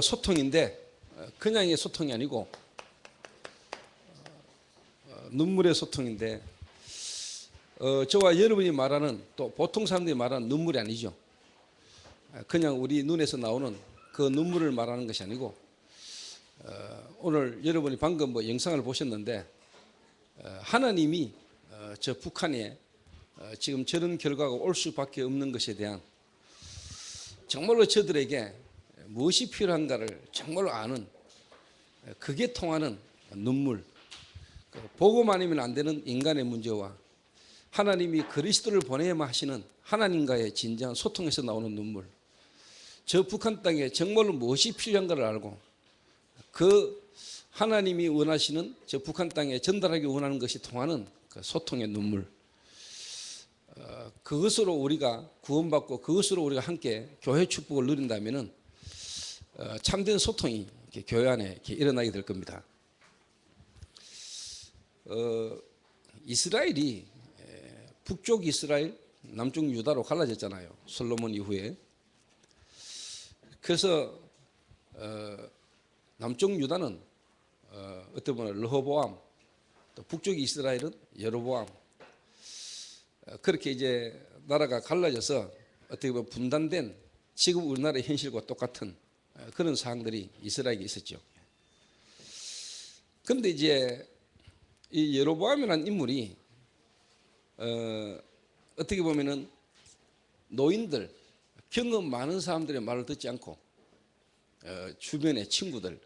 소통인데 그냥의 소통이 아니고 눈물의 소통인데 저와 여러분이 말하는 또 보통 사람들이 말하는 눈물이 아니죠. 그냥 우리 눈에서 나오는 그 눈물을 말하는 것이 아니고 오늘 여러분이 방금 뭐 영상을 보셨는데 하나님이 저 북한에 지금 저런 결과가 올 수밖에 없는 것에 대한 정말로 저들에게 무엇이 필요한가를 정말로 아는 그게 통하는 눈물, 보고만 아니면 안 되는 인간의 문제와 하나님이 그리스도를 보내야만 하시는 하나님과의 진정한 소통에서 나오는 눈물, 저 북한 땅에 정말로 무엇이 필요한가를 알고 그 하나님이 원하시는 저 북한 땅에 전달하기 원하는 것이 통하는 그 소통의 눈물, 그것으로 우리가 구원받고 그것으로 우리가 함께 교회 축복을 누린다면은 참된 소통이 이렇게 교회 안에 이렇게 일어나게 될 겁니다. 이스라엘이 북쪽 이스라엘, 남쪽 유다로 갈라졌잖아요. 솔로몬 이후에. 그래서 남쪽 유다는 어떻게 보면 르호보암, 또 북쪽 이스라엘은 여로보암. 그렇게 이제 나라가 갈라져서 어떻게 보면 분단된 지금 우리나라의 현실과 똑같은 그런 상황들이 이스라엘에 있었죠. 그런데 이제 이 여로보암이라는 인물이 어떻게 보면은 노인들, 경험 많은 사람들의 말을 듣지 않고 주변의 친구들,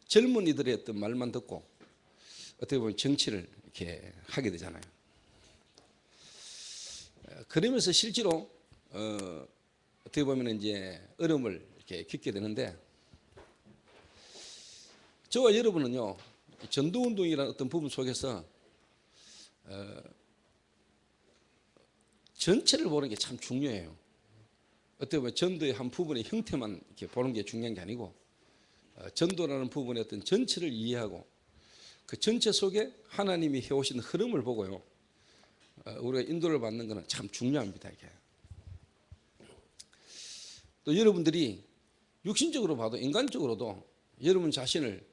젊은이들의 어떤 말만 듣고 어떻게 보면 정치를 이렇게 하게 되잖아요. 그러면서 실제로 어떻게 보면 이제 어려움을 이렇게 겪게 되는데, 저와 여러분은요 전도운동이라는 어떤 부분 속에서 전체를 보는 게 참 중요해요. 어떻게 보면 전도의 한 부분의 형태만 이렇게 보는 게 중요한 게 아니고 전도라는 부분의 어떤 전체를 이해하고 그 전체 속에 하나님이 해오신 흐름을 보고요 우리가 인도를 받는 것은 참 중요합니다. 이게 또 여러분들이 육신적으로 봐도 인간적으로도 여러분 자신을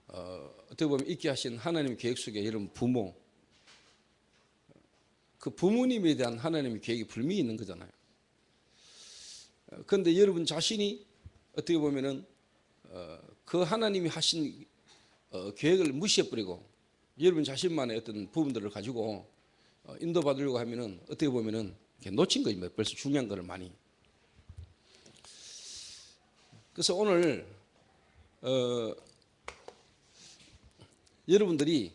어떻게 보면 있게 하신 하나님의 계획 속에 여러분 부모, 그 부모님에 대한 하나님의 계획이 분명히 있는 거잖아요. 그런데 여러분 자신이 어떻게 보면은 그 하나님이 하신 계획을 무시해버리고 여러분 자신만의 어떤 부분들을 가지고 인도받으려고 하면은 어떻게 보면은 놓친 거입니다. 벌써 중요한 거를 많이. 그래서 오늘 여러분들이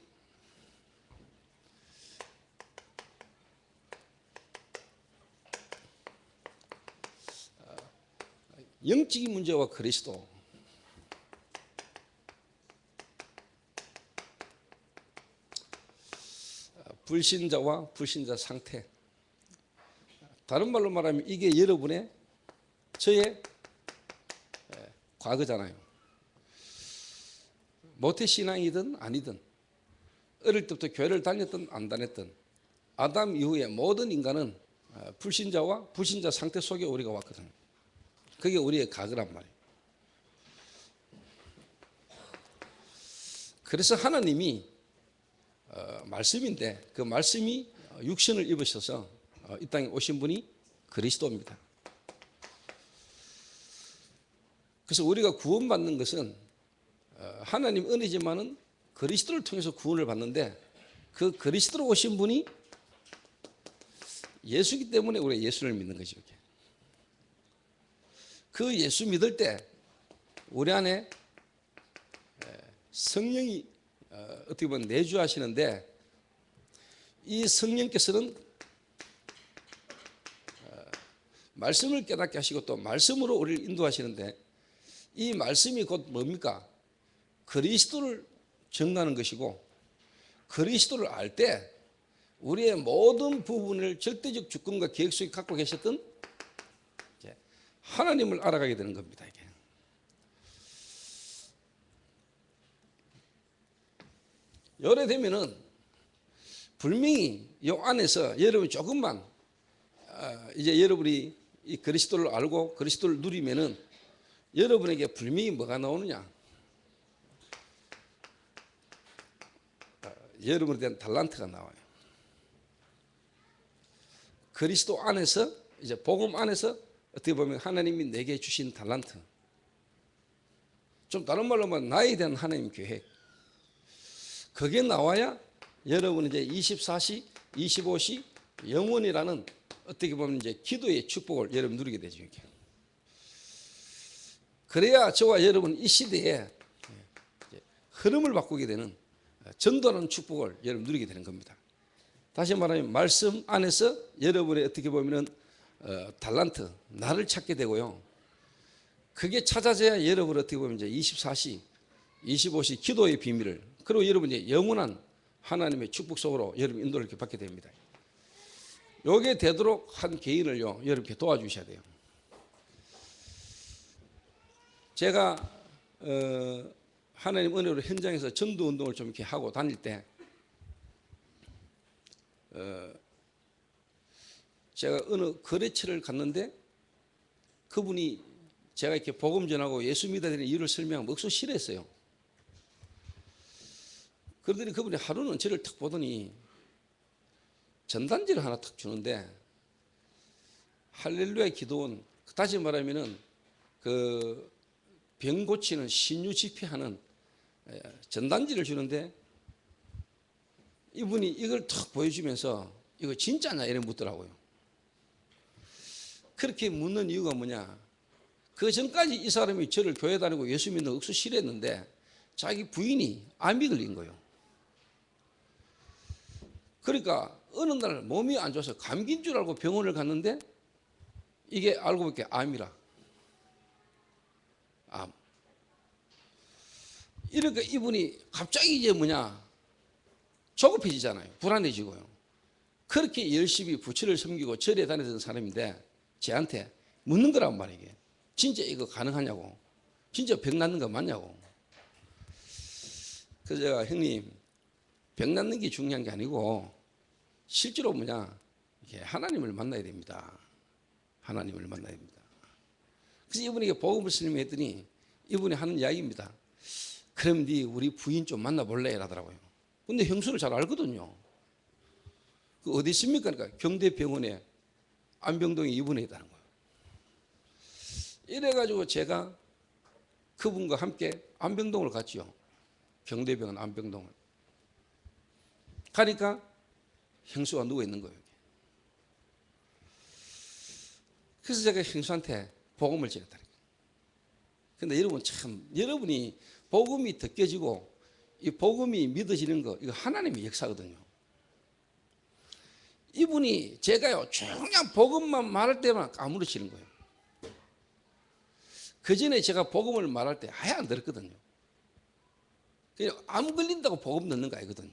영적인 문제와 그리스도, 불신자와 불신자 상태, 다른 말로 말하면 이게 여러분의 저의 과거잖아요. 모태신앙이든 아니든 어릴 때부터 교회를 다녔든 안 다녔든 아담 이후에 모든 인간은 불신자와 불신자 상태 속에 우리가 왔거든요. 그게 우리의 과거란 말이에요. 그래서 하나님이 말씀인데 그 말씀이 육신을 입으셔서 이 땅에 오신 분이 그리스도입니다. 그래서 우리가 구원받는 것은 하나님 은혜지만은 그리스도를 통해서 구원을 받는데 그 그리스도로 오신 분이 예수이기 때문에 우리가 예수를 믿는 거죠. 그 예수 믿을 때 우리 안에 성령이 어떻게 보면 내주하시는데 이 성령께서는 말씀을 깨닫게 하시고 또 말씀으로 우리를 인도하시는데 이 말씀이 곧 뭡니까? 그리스도를 정하는 것이고 그리스도를 알 때 우리의 모든 부분을 절대적 주권과 계획 속에 갖고 계셨던 하나님을 알아가게 되는 겁니다. 이게. 요래 되면은 분명히 이 안에서 여러분이 조금만 이제 여러분이 이 그리스도를 알고 그리스도를 누리면은 여러분에게 분명히 뭐가 나오느냐? 여러분에 대한 달란트가 나와요. 그리스도 안에서, 이제 복음 안에서 어떻게 보면 하나님이 내게 주신 달란트, 좀 다른 말로 하면 나에 대한 하나님 계획, 그게 나와야 여러분은 이제 24시, 25시 영원이라는 어떻게 보면 이제 기도의 축복을 여러분 누리게 되죠. 이렇게. 그래야 저와 여러분 이 시대에 흐름을 바꾸게 되는 전도하는 축복을 여러분 누리게 되는 겁니다. 다시 말하면 말씀 안에서 여러분의 어떻게 보면은 달란트, 나를 찾게 되고요. 그게 찾아져야 여러분 어떻게 보면 이제 24시, 25시 기도의 비밀을, 그리고 여러분이 영원한 하나님의 축복 속으로 여러분 인도를 이렇게 받게 됩니다. 요게 되도록 한 개인을요, 여러분께 도와주셔야 돼요. 제가 하나님 은혜로 현장에서 전도 운동을 좀 이렇게 하고 다닐 때, 제가 어느 거래처를 갔는데 그분이 제가 이렇게 복음 전하고 예수 믿어야 되는 이유를 설명하면 억수 싫어했어요. 그러더니 그분이 하루는 저를 탁 보더니 전단지를 하나 탁 주는데, 할렐루야 기도원, 다시 말하면은 그 병 고치는 신유 집회하는 전단지를 주는데, 이분이 이걸 탁 보여주면서 이거 진짜냐 이래 묻더라고요. 그렇게 묻는 이유가 뭐냐? 그 전까지 이 사람이 저를 교회 다니고 예수 믿는 거 억수 싫어했는데 자기 부인이 암이 걸린 거예요. 그러니까 어느 날 몸이 안 좋아서 감기인 줄 알고 병원을 갔는데 이게 알고 보니까 암이라. 암. 이러니까 이분이 갑자기 이제 뭐냐, 조급해지잖아요. 불안해지고요. 그렇게 열심히 부처를 섬기고 절에 다니던 사람인데 제한테 묻는 거란 말이에요. 진짜 이거 가능하냐고, 진짜 병 낫는 거 맞냐고. 그래서 제가, 형님, 병 낫는 게 중요한 게 아니고 실제로 뭐냐, 하나님을 만나야 됩니다. 하나님을 만나야 됩니다. 그래서 이분에게 복음을 설명했더니 이분이 하는 이야기입니다. 그럼 네 우리 부인 좀 만나볼래? 라더라고요. 근데 형수를 잘 알거든요. 그 어디 있습니까? 그러니까 경대병원에 안병동에 입원해 있다는 거예요. 이래가지고 제가 그분과 함께 안병동을 갔죠. 경대병원 안병동을. 가니까 형수가 누워 있는 거예요. 그래서 제가 형수한테 복음을 전했다는 거예요. 근데 여러분, 참, 여러분이 복음이 느껴지고 이 복음이 믿어지는 거, 이거 하나님의 역사거든요. 이분이 제가요, 그냥 복음만 말할 때만 까무러치는 거예요. 그 전에 제가 복음을 말할 때 아예 안 들었거든요. 그냥 암 걸린다고 복음 듣는 거 아니거든요.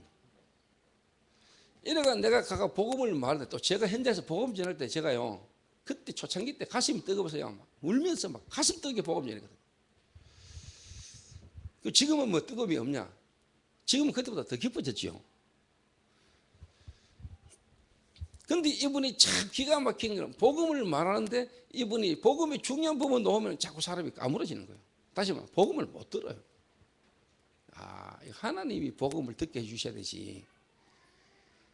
이래가 내가 가가 복음을 말할 때, 또 제가 현장에서 복음 전할 때 제가요, 그때 초창기 때 가슴이 뜨거워서요, 막 울면서 막 가슴 뜨겁게 복음 전했거든요. 지금은 뭐 뜨거움이 없냐? 지금은 그때보다 더 깊어졌죠. 그런데 이분이 참 기가 막힌 거는 복음을 말하는데 이분이 복음의 중요한 부분 놓으면 자꾸 사람이 까무러지는 거예요. 다시 말하면 복음을 못 들어요. 아, 하나님이 복음을 듣게 해주셔야 되지.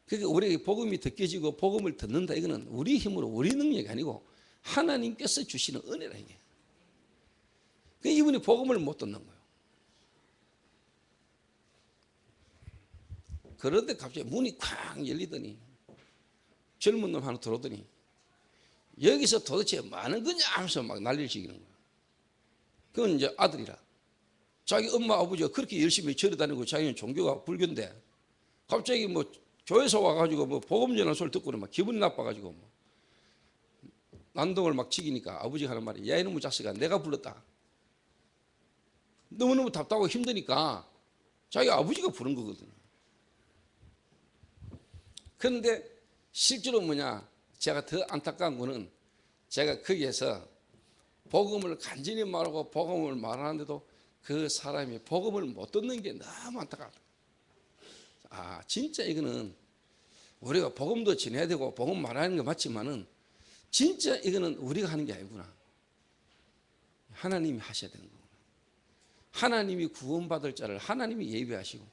그러니까 우리에게 복음이 듣겨지고 복음을 듣는다, 이거는 우리 힘으로 우리 능력이 아니고 하나님께서 주시는 은혜라 이게. 그러니까 이분이 복음을 못 듣는 거예요. 그런데 갑자기 문이 쾅 열리더니 젊은 놈 하나 들어오더니 여기서 도대체 뭐 하는 거냐 하면서 막 난리를 지기는 거예요. 그건 이제 아들이라. 자기 엄마 아버지가 그렇게 열심히 절에 다니고 자기는 종교가 불교인데 갑자기 뭐 교회에서 와가지고 뭐 복음 전하는 소리 듣고는 막 기분이 나빠가지고 뭐 난동을 막 치기니까 아버지가 하는 말이, 야 이놈의 자식아, 내가 불렀다. 너무너무 답답하고 힘드니까 자기 아버지가 부른 거거든요. 그런데 실제로 뭐냐, 제가 더 안타까운 거는 제가 거기에서 복음을 간절히 말하고 복음을 말하는데도 그 사람이 복음을 못 듣는 게 너무 안타까워요. 아, 진짜 이거는 우리가 복음도 전해야 되고 복음 말하는 게 맞지만은 진짜 이거는 우리가 하는 게 아니구나. 하나님이 하셔야 되는 거예요. 하나님이 구원받을 자를 하나님이 예비하시고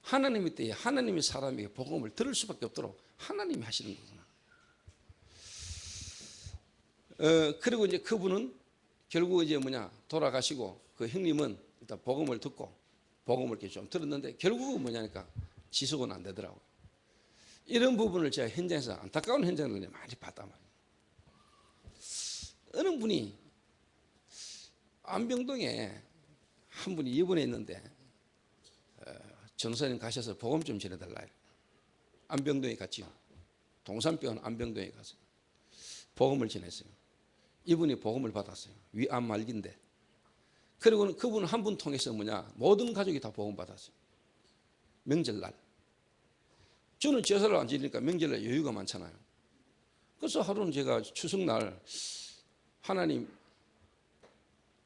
하나님의 때에 하나님의 사람에게 복음을 들을 수밖에 없도록 하나님이 하시는 거구나. 그리고 이제 그분은 결국 이제 돌아가시고 그 형님은 일단 복음을 듣고 복음을 이렇게 좀 들었는데 결국은 뭐냐니까 지속은 안 되더라고요. 이런 부분을 제가 현장에서 안타까운 현장을 많이 봤단 말이에요. 어느 분이 안병동에 한 분이 입원해 있는데 전도사님 가셔서 복음 좀 전해달라. 안병동에 갔지요. 동산병원 안병동에 가서 복음을 전했어요. 이분이 복음을 받았어요. 위암 말기인데. 그리고는 그분 한 분 통해서 모든 가족이 다 복음 받았어요. 명절날. 저는 제사를 안 지니까 명절날 여유가 많잖아요. 그래서 하루는 제가 추석날 하나님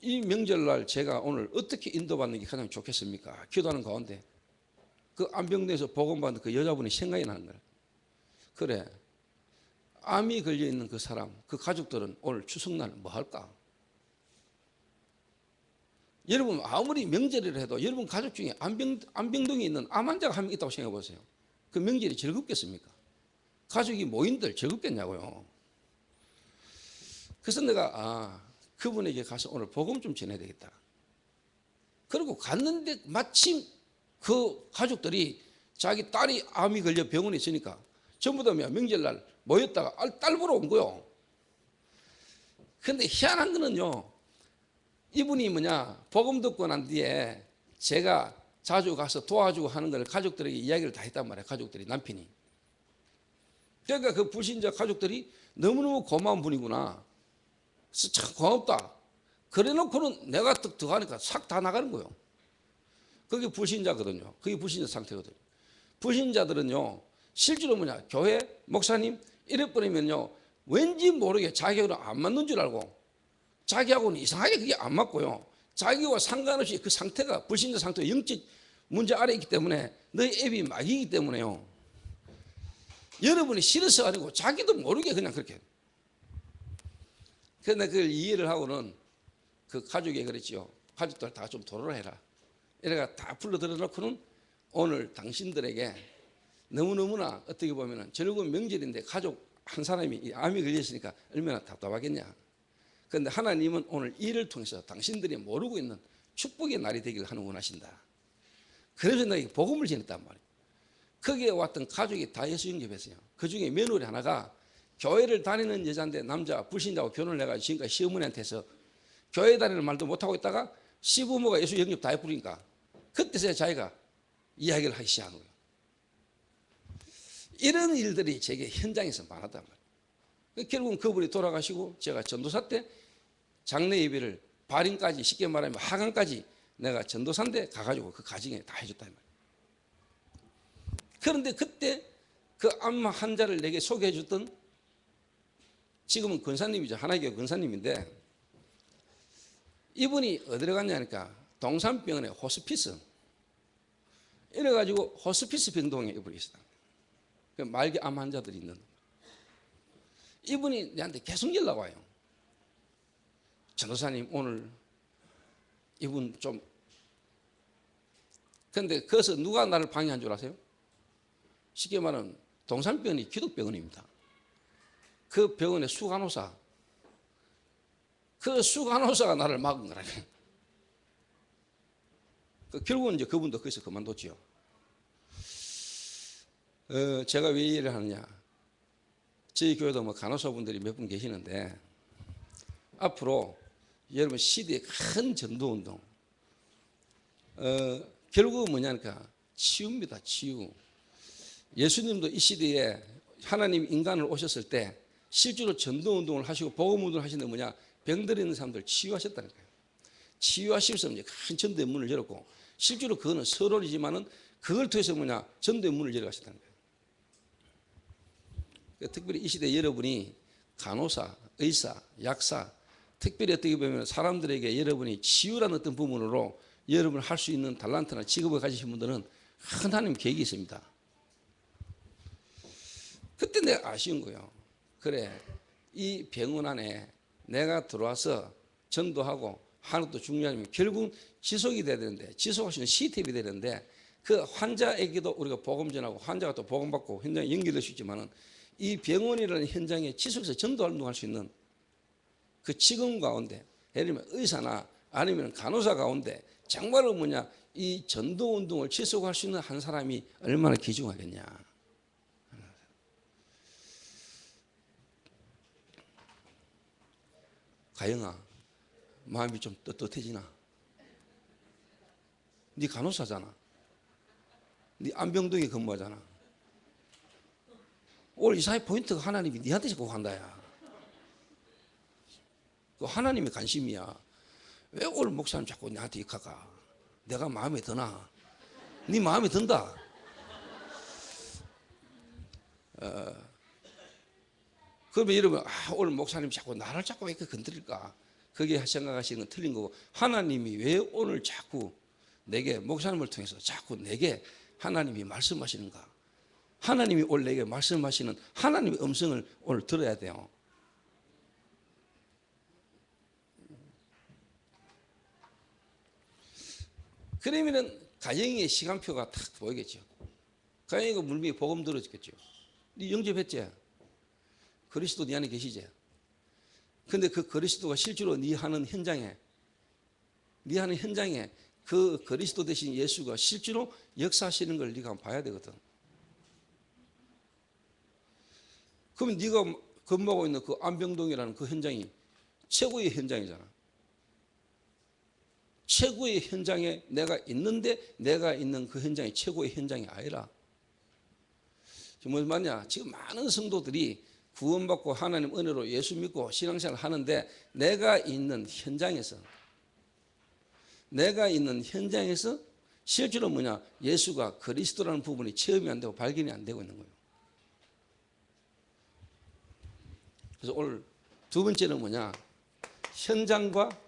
이 명절날 제가 오늘 어떻게 인도받는 게 가장 좋겠습니까? 기도하는 가운데 그 안병동에서 복음받는 그 여자분이 생각이 나는 거예요. 그래, 암이 걸려있는 그 사람, 그 가족들은 오늘 추석날 뭐 할까? 여러분 아무리 명절이라 해도 여러분 가족 중에 안병동에 있는 암 환자가 한 명 있다고 생각해 보세요. 그 명절이 즐겁겠습니까? 가족이 모인들 즐겁겠냐고요. 그래서 내가 그분에게 가서 오늘 복음 좀 전해야 되겠다. 그리고 갔는데 마침 그 가족들이 자기 딸이 암이 걸려 병원에 있으니까 전부 다 명절날 모였다가 딸 보러 온 거요. 그런데 희한한 거는요, 이분이 복음 듣고 난 뒤에 제가 자주 가서 도와주고 하는 걸 가족들에게 이야기를 다 했단 말이에요. 가족들이, 남편이. 그러니까 그 불신자 가족들이 너무너무 고마운 분이구나. 그래서 참 고맙다. 그래 놓고는 내가 들어가니까 싹 다 나가는 거예요. 그게 불신자거든요. 그게 불신자 상태거든요. 불신자들은요, 실제로 교회, 목사님, 이래버리면요, 왠지 모르게 자기하고는 안 맞는 줄 알고, 자기하고는 이상하게 그게 안 맞고요. 자기와 상관없이 그 상태가, 불신자 상태가 영적 문제 아래 있기 때문에 너희 앱이 막이기 때문에요. 여러분이 싫어서 아니고 자기도 모르게 그냥 그렇게. 그런데 그걸 이해를 하고는 그 가족에 그랬지요. 가족들 다 좀 도로를 해라. 이래가 다 불러들여 놓고는 오늘 당신들에게 너무너무나 어떻게 보면 즐거운 명절인데 가족 한 사람이 암이 걸렸으니까 얼마나 답답하겠냐. 그런데 하나님은 오늘 이를 통해서 당신들이 모르고 있는 축복의 날이 되기를 하는 원하신다. 그래서 내가 복음을 전했단 말이에요. 거기에 왔던 가족이 다 예수 영접했어요. 그 중에 며느리 하나가 교회를 다니는 여자인데 남자 불신자하고 결혼을 해가지고 지금까지 시어머니한테서 교회 다니는 말도 못하고 있다가 시부모가 예수 영접 다 해버리니까 그때서야 자기가 이야기를 하기 시작하는 거예요. 이런 일들이 제게 현장에서 많았단 말이에요. 결국은 그분이 돌아가시고 제가 전도사 때 장례 예배를 발인까지 쉽게 말하면 하강까지 내가 전도사인데 가가지고 그 가정에 다 해줬단 말이에요. 그런데 그때 그 암 환자를 내게 소개해 줬던 지금은 권사님이죠. 하나교회 권사님인데 이분이 어디로 갔냐니까 동산병원에 호스피스 이래가지고 호스피스 병동에 이분이 있었다. 말기 암 환자들이 있는 이분이 내한테 계속 연락 와요. 전도사님 오늘 이분 좀 근데 거기서 누가 나를 방해한 줄 아세요? 쉽게 말하면 동산병원이 기독병원입니다. 그 병원의 수간호사 그 수간호사가 나를 막은 거라네. 결국은 이제 그분도 거기서 그만뒀지요. 제가 왜 이해를 하느냐. 저희 교회도 간호사분들이 몇 분 계시는데 앞으로 여러분 시대의 큰 전도운동 결국은 뭐냐니까 치유입니다. 치유. 예수님도 이 시대에 하나님 인간을 오셨을 때 실제로 전도운동을 하시고 복음운동을 하시는 뭐냐 병들어 있는 사람들 치유하셨다는 거예요. 치유하시면서 이제 큰 전도의 문을 열었고 실제로 그거는 서론이지만은 그걸 통해서 뭐냐 전도의 문을 열어가셨다는 거예요. 특별히 이 시대 여러분이 간호사, 의사, 약사 특별히 어떻게 보면 사람들에게 여러분이 치유라는 어떤 부분으로 여러분 할 수 있는 달란트나 직업을 가지신 분들은 하나님 계획이 있습니다. 그때 내가 아쉬운 거예요. 그래 이 병원 안에 내가 들어와서 전도하고 하는 것도 중요하지만 결국 지속이 돼야 되는데, 지속할 수 있는 시스템이 되는데, 그 환자에게도 우리가 복음 전하고 환자가 또 복음 받고 현장에 연결될 수 있지만은, 이 병원이라는 현장에 지속해서 전도 활동할 수 있는 그 직원 가운데, 예를 들면 의사나 아니면 간호사 가운데 정말로 이 전도 운동을 지속할 수 있는 한 사람이 얼마나 귀중하겠냐. 가영아, 마음이 좀 떳떳해지나? 네 간호사잖아. 네 안병동에 근무하잖아. 오늘 이사의 포인트가 하나님이 네한테 자꾸 한다야. 그 하나님의 관심이야. 왜 오늘 목사님 자꾸 나한테 익혀가? 내가 마음에 드나? 네 마음에 든다. 그러면 여러분, 오늘 목사님 자꾸 나를 자꾸 이렇게 건드릴까? 그게 생각하시는 건 틀린 거고, 하나님이 왜 오늘 자꾸 내게, 목사님을 통해서 자꾸 내게 하나님이 말씀하시는가? 하나님이 오늘 내게 말씀하시는 하나님의 음성을 오늘 들어야 돼요. 그러면은 가영이의 시간표가 탁 보이겠죠. 가영이가 물밀히 복음 들어주겠죠. 네 영접했지? 그리스도 네 안에 계시지? 근데 그 그리스도가 실제로 네 하는 현장에 그 그리스도 대신 예수가 실제로 역사하시는 걸 네가 한번 봐야 되거든. 그러면 네가 근무하고 있는 그 안병동이라는 그 현장이 최고의 현장이잖아. 최고의 현장에 내가 있는데, 내가 있는 그 현장이 최고의 현장이 아니라, 무슨 말이냐? 지금 많은 성도들이 구원받고 하나님 은혜로 예수 믿고 신앙생활을 하는데, 내가 있는 현장에서 실제로 예수가 그리스도라는 부분이 체험이 안 되고 발견이 안 되고 있는 거예요. 그래서 오늘 두 번째는 현장과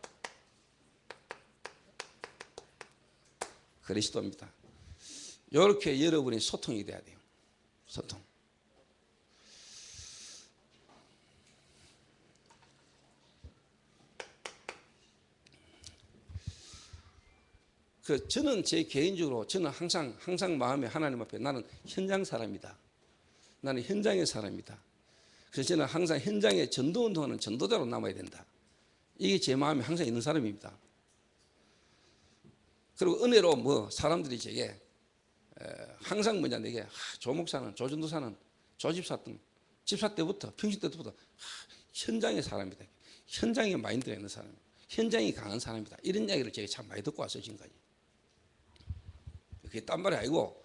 그리스도입니다. 이렇게 여러분이 소통이 돼야 돼요. 소통. 저는 제 개인적으로 저는 항상 마음에 하나님 앞에 나는 현장 사람이다. 나는 현장의 사람이다. 그래서 저는 항상 현장에 전도 운동하는 전도자로 남아야 된다. 이게 제 마음에 항상 있는 사람입니다. 그리고 은혜로 사람들이 제게 항상 내게 조목사는 조전도사는 조집사 등 집사 때부터 평신 때부터 현장의 사람이다. 현장에 마인드가 있는 사람, 현장이 강한 사람이다. 이런 이야기를 제가 참 많이 듣고 왔어요, 지금까지. 그게 딴 말이 아니고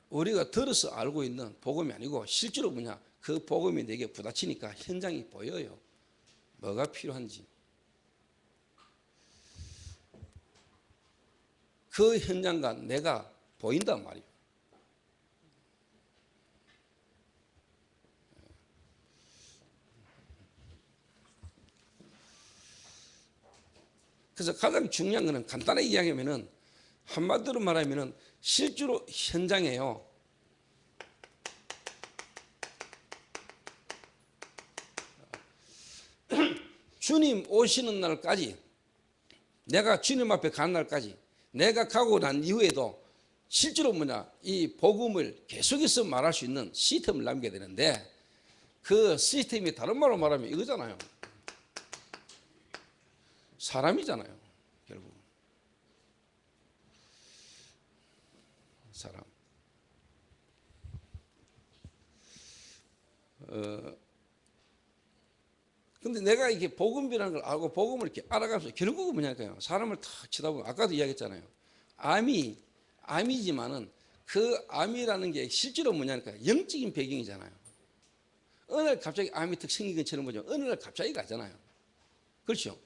우리가 들어서 알고 있는 복음이 아니고 실제로 그 복음이 내게 부딪히니까 현장이 보여요. 뭐가 필요한지. 그 현장과 내가 보인단 말이에요. 그래서 가장 중요한 것은 간단하게 이야기하면은, 한마디로 말하면은 실제로 현장에요. 주님 오시는 날까지, 내가 주님 앞에 가는 날까지, 내가 가고 난 이후에도 실제로 이 복음을 계속해서 말할 수 있는 시스템을 남겨야 되는데, 그 시스템이 다른 말로 말하면 이거잖아요. 사람이잖아요, 결국. 사람. 근데 내가 이게 복음이라는 걸 알고 복음을 이렇게 알아가면서 결국은 뭐냐니까요. 사람을 탁 쳐다보면, 아까도 이야기했잖아요. 암이지만은 그 암이라는 게 실제로 뭐냐니까 영적인 배경이잖아요. 어느 날 갑자기 암이 탁 생긴 것처럼 보죠. 어느 날 갑자기 가잖아요. 그렇죠?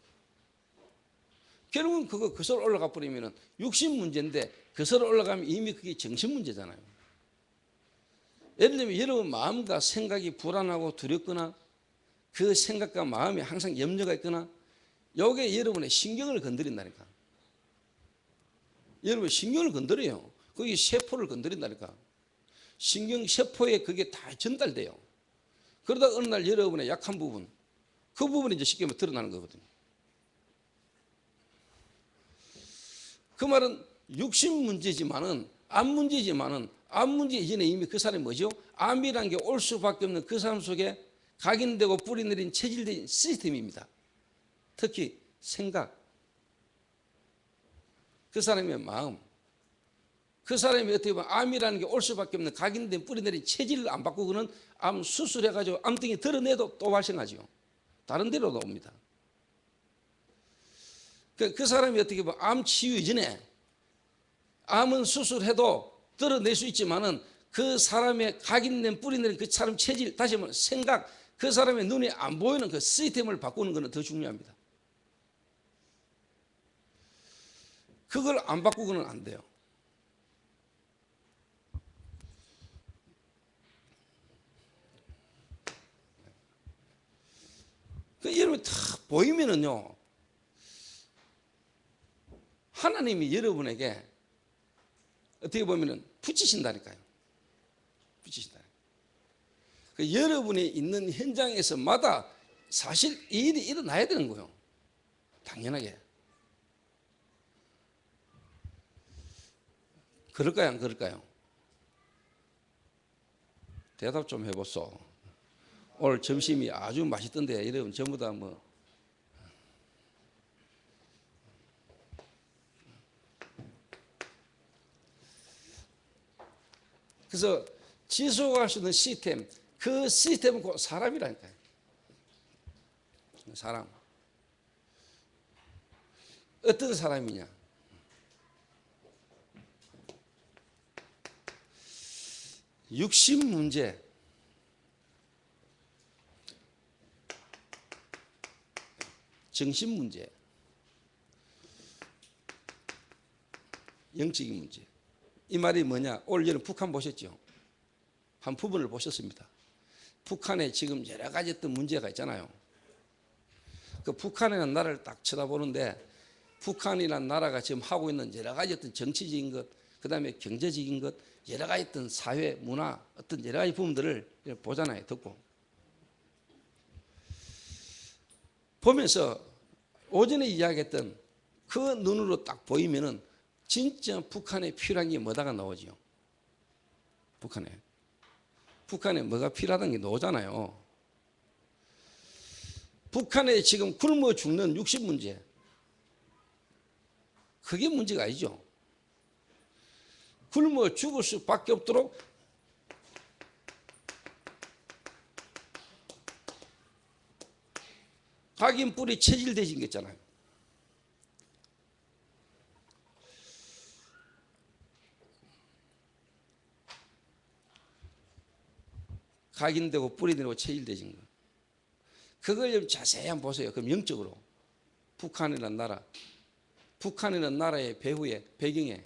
결국은 그것을 올라가 버리면은 육신 문제인데, 그것을 올라가면 이미 그게 정신 문제잖아요. 예를 들면 여러분 마음과 생각이 불안하고 두렵거나, 그 생각과 마음에 항상 염려가 있거나, 요게 여러분의 신경을 건드린다니까. 여러분 신경을 건드려요. 그게 세포를 건드린다니까. 신경 세포에 그게 다 전달돼요. 그러다 어느 날 여러분의 약한 부분, 그 부분이 이제 쉽게 드러나는 거거든요. 그 말은 육신 문제지만은 암 문제지만은 암 문제 이전에 이미 그 사람이 뭐죠? 암이라는 게 올 수밖에 없는 그 사람 속에 각인되고 뿌리내린 체질된 시스템입니다. 특히 생각, 그 사람의 마음, 그 사람이 어떻게 보면 암이라는 게 올 수밖에 없는 각인된 뿌리내린 체질을 안 바꾸고는 암 수술해가지고 암덩이 드러내도 또 발생하죠. 다른 데로도 옵니다. 그 사람이 어떻게 보면 암 치유 이전에 암은 수술해도 드러낼 수 있지만은 그 사람의 각인된 뿌리내린 그 사람 체질, 다시 말하면 생각, 그 사람의 눈에 안 보이는 그 시스템을 바꾸는 것은 더 중요합니다. 그걸 안 바꾸고는 안 돼요. 여러분 다 보이면은요, 하나님이 여러분에게 어떻게 보면은 붙이신다니까요. 붙이신다. 여러분이 있는 현장에서마다 사실 이 일이 일어나야 되는 거예요. 당연하게. 그럴까요? 안 그럴까요? 대답 좀 해보소. 오늘 점심이 아주 맛있던데 여러분 전부 다 뭐 그래서 지속할 수 있는 시스템, 그 시스템은 곧 사람이라니까요. 사람. 어떤 사람이냐? 육신 문제, 정신 문제, 영적인 문제. 이 말이 뭐냐? 올 여름 북한 보셨죠? 한 부분을 보셨습니다. 북한에 지금 여러 가지 어떤 문제가 있잖아요. 그 북한이라는 나라를 딱 쳐다보는데 북한이라는 나라가 지금 하고 있는 여러 가지 어떤 정치적인 것, 그 다음에 경제적인 것, 여러 가지 어떤 사회, 문화, 어떤 여러 가지 부분들을 보잖아요. 듣고. 보면서 오전에 이야기했던 그 눈으로 딱 보이면은 진짜 북한에 필요한 게 뭐다가 나오죠. 북한에 뭐가 필요하다는 게 나오잖아요. 북한에 지금 굶어 죽는 육신 문제, 그게 문제가 아니죠. 굶어 죽을 수밖에 없도록 각인 뿌리 체질되신 게 있잖아요. 각인되고 뿌리내고 체질되신 거. 그걸 좀 자세히 한번 보세요. 그럼 영적으로 북한이라는 나라의 배후에 배경에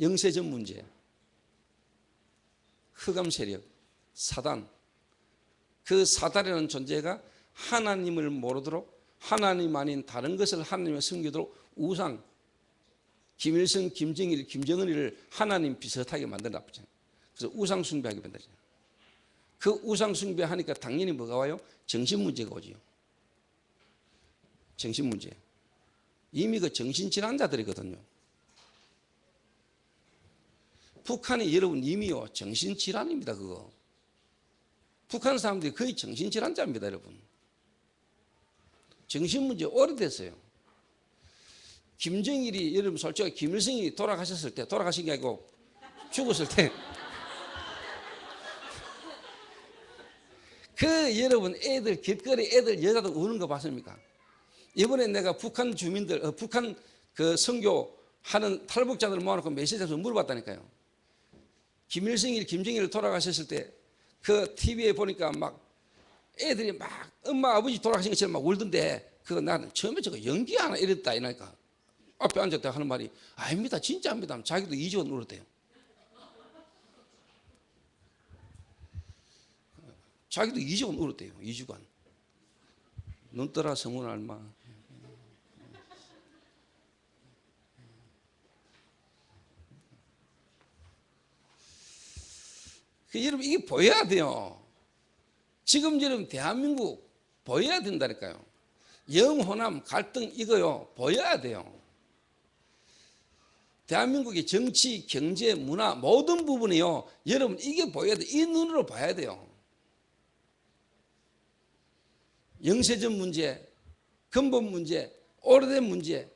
영세전 문제, 흑암 세력, 사단, 그 사단이라는 존재가 하나님을 모르도록 하나님 아닌 다른 것을 하나님을 섬기도록 우상, 김일성, 김정일, 김정은이를 하나님 비슷하게 만들어 놨잖아요. 그래서 우상 숭배하게 만들잖아요. 그 우상 숭배하니까 당연히 뭐가 와요? 정신 문제가 오지요. 정신 문제. 이미 그 정신질환자들이거든요. 북한이 여러분 이미요 정신질환입니다. 그거. 북한 사람들이 거의 정신질환자입니다. 여러분. 정신문제 오래됐어요. 김정일이 여러분 솔직히 김일성이 돌아가셨을 때, 돌아가신 게 아니고 죽었을 때 그 여러분 애들 길거리 애들 여자들 우는 거 봤습니까? 이번에 내가 북한 주민들 북한 그 선교하는 탈북자들 모아놓고 메시지에서 물어봤다니까요. 김일성이 김정일 돌아가셨을 때 그 TV에 보니까 막 애들이 막 엄마 아버지 돌아가신 것처럼 막 울던데 그거 나는 처음에 저거 연기하나 이랬다 이러니까 앞에 앉았다 하는 말이 아닙니다 진짜입니다. 자기도 2주간 울었대요. 자기도 2주간 울었대요. 2주간. 눈 떠라 성운 알마. 여러분 이게 보여야 돼요. 지금 여러분 대한민국 보여야 된다니까요. 영호남 갈등 이거요 보여야 돼요. 대한민국의 정치, 경제, 문화 모든 부분이요. 여러분 이게 보여야 돼. 이 눈으로 봐야 돼요. 영세전 문제, 근본 문제, 오래된 문제,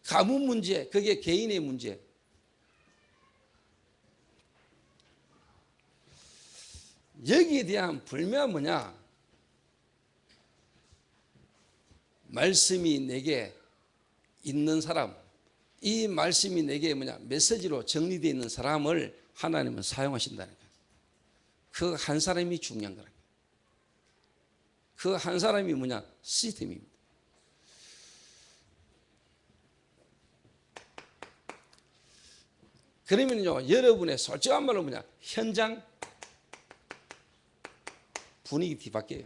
가문 문제, 그게 개인의 문제. 여기에 대한 불매가 뭐냐? 말씀이 내게 있는 사람, 이 말씀이 내게 뭐냐? 메시지로 정리되어 있는 사람을 하나님은 사용하신다는 거예요. 그 한 사람이 중요한 거라는 거예요. 그 한 사람이 뭐냐? 시스템입니다. 그러면요, 여러분의 솔직한 말로 뭐냐? 현장 분위기 뒤바뀌어요.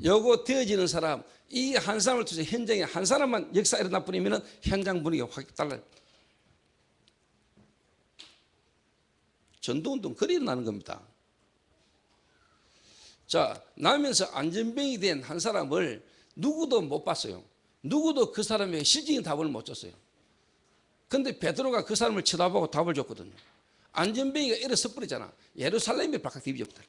요거 되어지는 사람, 이 한 사람을 통해서 현장에 한 사람만 역사 일어나 버리면 현장 분위기가 확 달라요. 전도운동 그리 일어나는 겁니다. 자, 나면서 안전병이 된 한 사람을 누구도 못 봤어요. 누구도 그 사람에게 실질적인 답을 못 줬어요. 근데 베드로가 그 사람을 쳐다보고 답을 줬거든요. 안전병이가 일어서 버리잖아. 예루살렘이 발칵 뒤집었다.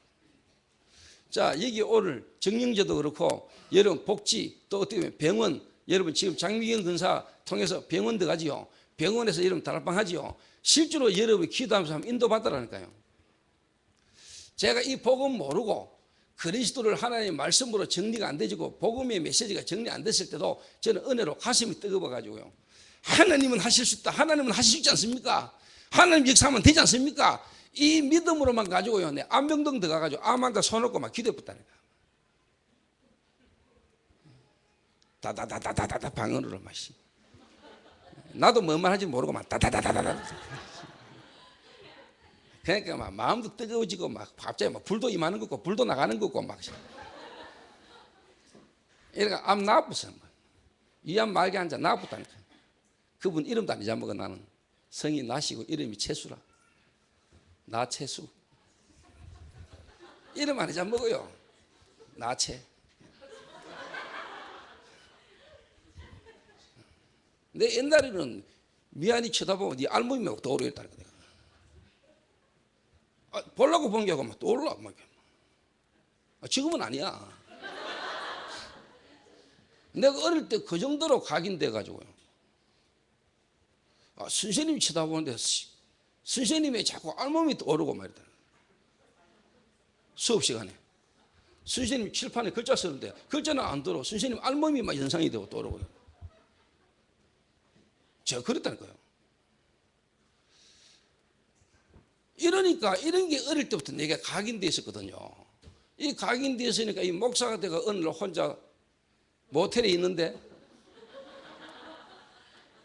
자, 여기 오늘 정영제도 그렇고 여러분 복지 또 어떻게 보면 병원, 여러분 지금 장미경 근사 통해서 병원 들어가지요. 병원에서 여러분 다락방 하지요. 실제로 여러분이 기도하면서 한번 인도받으라니까요. 제가 이 복음 모르고 그리스도를 하나님의 말씀으로 정리가 안 되지고 복음의 메시지가 정리 안 됐을 때도 저는 은혜로 가슴이 뜨거워가지고요. 하나님은 하실 수 있다. 하나님은 하실 수 있지 않습니까? 하나님 역사하면 되지 않습니까? 이 믿음으로만 가지고요. 내 안병동 들어가가지고 암한테 손놓고 막 기도해봤다니까. 다다다다다다 방언으로 마시. 나도 뭔 말 하는지 모르고 막 다다다다다다. 그러니까 막 마음도 뜨거워지고 막 갑자기 막 불도 임하는 거고 불도 나가는 거고 막. 이러니까 암 나왔어. 이 암 말게 앉아 나왔다니까. 그분 이름도 안 잊어먹어 나는. 성이 나시고 이름이 채수라. 나채수. 이름 안 잊어먹어요. 나채. 내 옛날에는 미안히 쳐다보면 네 알몸이 막 떠오르겠다니까. 보려고 본 게 아니고 막 떠올라. 지금은 아니야. 내가 어릴 때 그 정도로 각인돼가지고요. 선생님이 쳐다보는데 선생님이 자꾸 알몸이 떠오르고 말이다. 수업 시간에. 선생님이 칠판에 글자 쓰는데 글자는 안 들어. 선생님 알몸이 막 연상이 되고 떠오르고요. 제가 그랬다니까요. 이러니까 이런 게 어릴 때부터 내가 각인되어 있었거든요. 이 각인되어 있으니까 이 목사가 되가 어느 날 혼자 모텔에 있는데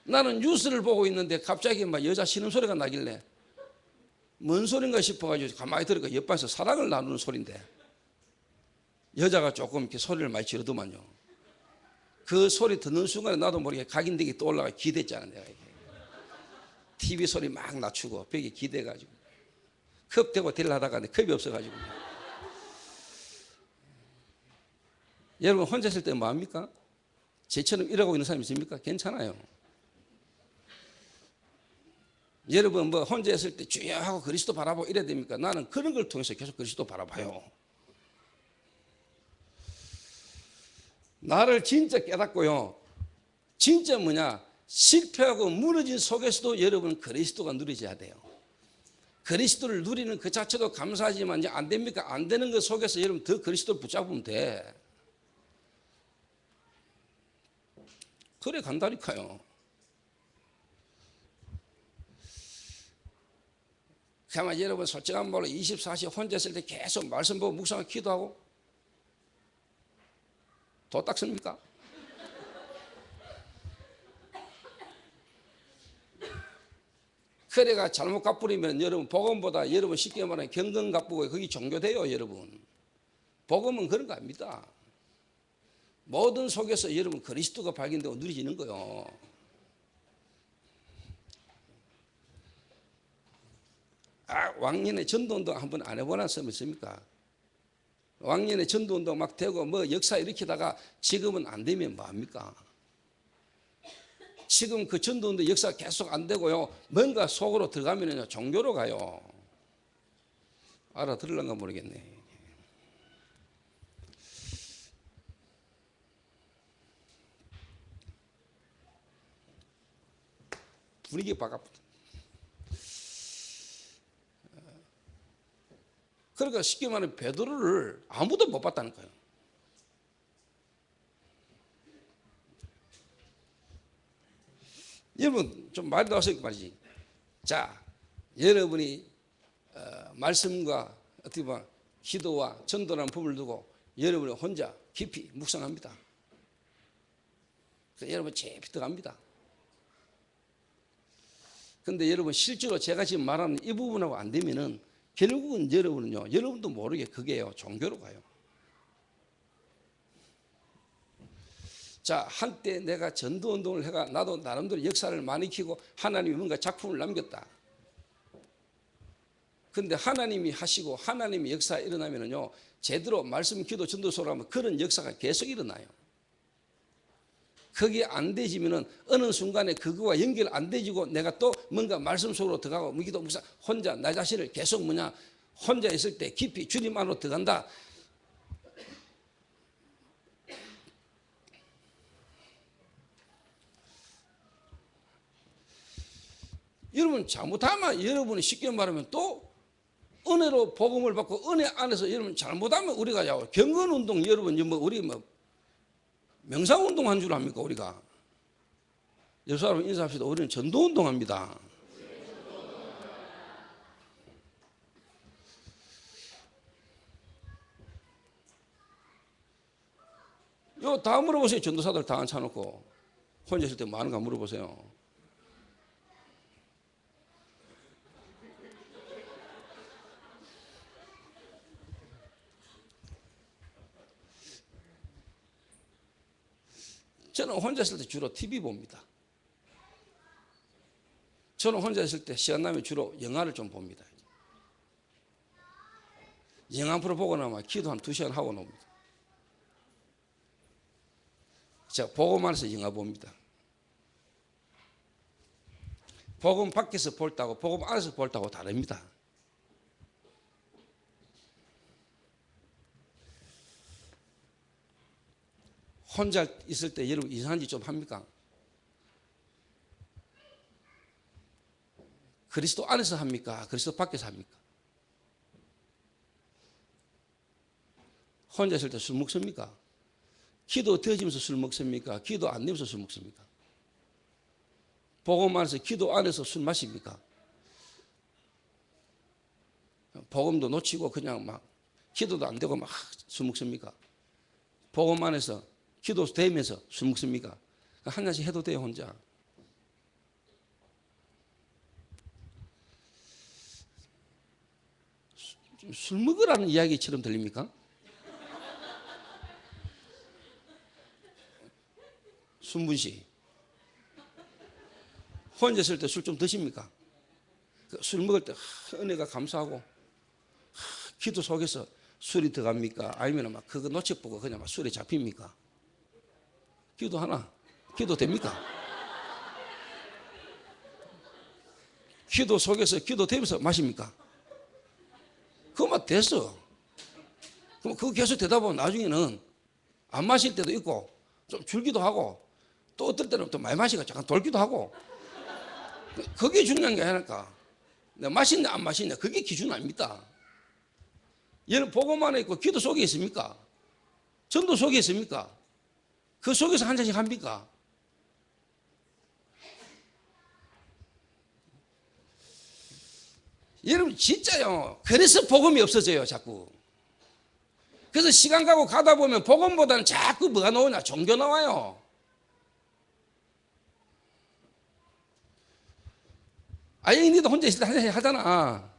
나는 뉴스를 보고 있는데 갑자기 막 여자 신음소리가 나길래 뭔 소린가 싶어가지고 가만히 들으니까 옆방에서 사랑을 나누는 소리인데 여자가 조금 이렇게 소리를 많이 지르더만요. 그 소리 듣는 순간에 나도 모르게 각인되게 떠올라가 기댔잖아. 내가 이렇게. TV 소리 막 낮추고 벽에 기대가지고 컵 대고 데리려다가 컵이 없어가지고. 여러분 혼자 있을 때 뭐합니까? 제처럼 이러고 있는 사람이 있습니까? 괜찮아요. 여러분 뭐 혼자 있을 때 주여 하고 그리스도 바라보고 이래야 됩니까? 나는 그런 걸 통해서 계속 그리스도 바라봐요. 나를 진짜 깨닫고요. 진짜 뭐냐? 실패하고 무너진 속에서도 여러분 그리스도가 누려져야 돼요. 그리스도를 누리는 그 자체도 감사하지만 이제 안 됩니까? 안 되는 것 속에서 여러분 더 그리스도를 붙잡으면 돼. 그래 간다니까요. 그러면 여러분 솔직한 말로 24시 혼자 있을 때 계속 말씀 보고 묵상하고 기도하고 도 닦습니까? 그래가 잘못 갚으리면 여러분 복음보다 여러분 쉽게 말하면 경건 갚고 거기 종교돼요. 여러분 복음은 그런 거 아닙니다. 모든 속에서 여러분 그리스도가 발견되고 누리지는 거요. 왕년에 전도운동 한번 안 해보나 사람 있습니까? 왕년에 전도운동 막 되고 뭐 역사 일으키다가 지금은 안 되면 뭐합니까? 지금 그 전도운동 역사 계속 안 되고요. 뭔가 속으로 들어가면요 종교로 가요. 알아들을런가 모르겠네. 분위기 바깥부터. 그러니까 쉽게 말하면 베드로를 아무도 못 봤다는 거예요. 여러분 좀 말이 나와서 말이지. 자, 여러분이 말씀과 어떻게 보면 기도와 전도라는 법을 두고 여러분이 혼자 깊이 묵상합니다. 그래서 여러분 깊이 들어갑니다. 근데 여러분 실제로 제가 지금 말하는 이 부분하고 안 되면은 결국은 여러분은요, 여러분도 모르게 그게요, 종교로 가요. 자, 한때 내가 전도운동을 해가 나도 나름대로 역사를 많이 키고 하나님이 뭔가 작품을 남겼다. 근데 하나님이 하시고 하나님의 역사가 일어나면은요, 제대로 말씀, 기도, 전도소로 하면 그런 역사가 계속 일어나요. 그게 안 되지면은 어느 순간에 그거와 연결 안 되지고 내가 또 뭔가 말씀 속으로 들어가고 무기도 무사 혼자 나 자신을 계속 혼자 있을 때 깊이 주님 안으로 들어간다. 여러분 잘못하면 여러분이 쉽게 말하면 또 은혜로 복음을 받고 은혜 안에서 여러분 잘못하면 우리가 경건운동 여러분 우리 명상운동 한 줄 압니까 우리가? 옆 사람 인사합시다. 우리는 전도운동합니다. 요 다 물어보세요. 전도사들 다 앉혀놓고 혼자 있을 때 뭐 하는가 물어보세요. 저는 혼자 있을 때 주로 TV 봅니다. 저는 혼자 있을 때 시간 나면 주로 영화를 좀 봅니다. 영화 프로 보고 나면 기도 한 2시간 하고 놉니다. 제가 복음 안에서 영화 봅니다. 복음 밖에서 볼 때하고 복음 안에서 볼 때하고 다릅니다. 혼자 있을 때 여러분 이상한 짓 좀 합니까? 그리스도 안에서 합니까? 그리스도 밖에서 합니까? 혼자 있을 때 술 먹습니까? 기도 되어지면서 술 먹습니까? 기도 안 되면서 술 먹습니까? 복음 안에서 기도 안에서 술 마십니까? 복음도 놓치고 그냥 막 기도도 안 되고 막 술 먹습니까? 복음 안에서 기도 되면서 술 먹습니까? 한 잔씩 해도 돼요 혼자. 술 먹으라는 이야기처럼 들립니까? 순분 씨 혼자 있을 때 술 좀 드십니까? 술 먹을 때 은혜가 감사하고 기도 속에서 술이 들어갑니까? 아니면 막 그거 놓쳐보고 그냥 막 술에 잡힙니까? 기도 하나 기도 됩니까? 기도 속에서 기도 되면서 마십니까? 그것만 됐어. 그럼 그거 계속 되다 보면 나중에는 안 마실 때도 있고 좀 줄기도 하고 또 어떨 때는 또 많이 마시고 잠깐 돌기도 하고 그게 중요한 게 아니니까 내가 마시냐 안 마시냐 그게 기준 아닙니까? 얘는 복음 안에 있고 기도 속에 있습니까? 전도 속에 있습니까? 그 속에서 한 잔씩 합니까? 여러분 진짜요. 그래서 복음이 없어져요 자꾸. 그래서 시간 가고 가다 보면 복음보다는 자꾸 뭐가 나오냐? 종교 나와요. 아예 니도 혼자 있을 때 한 잔씩 하잖아.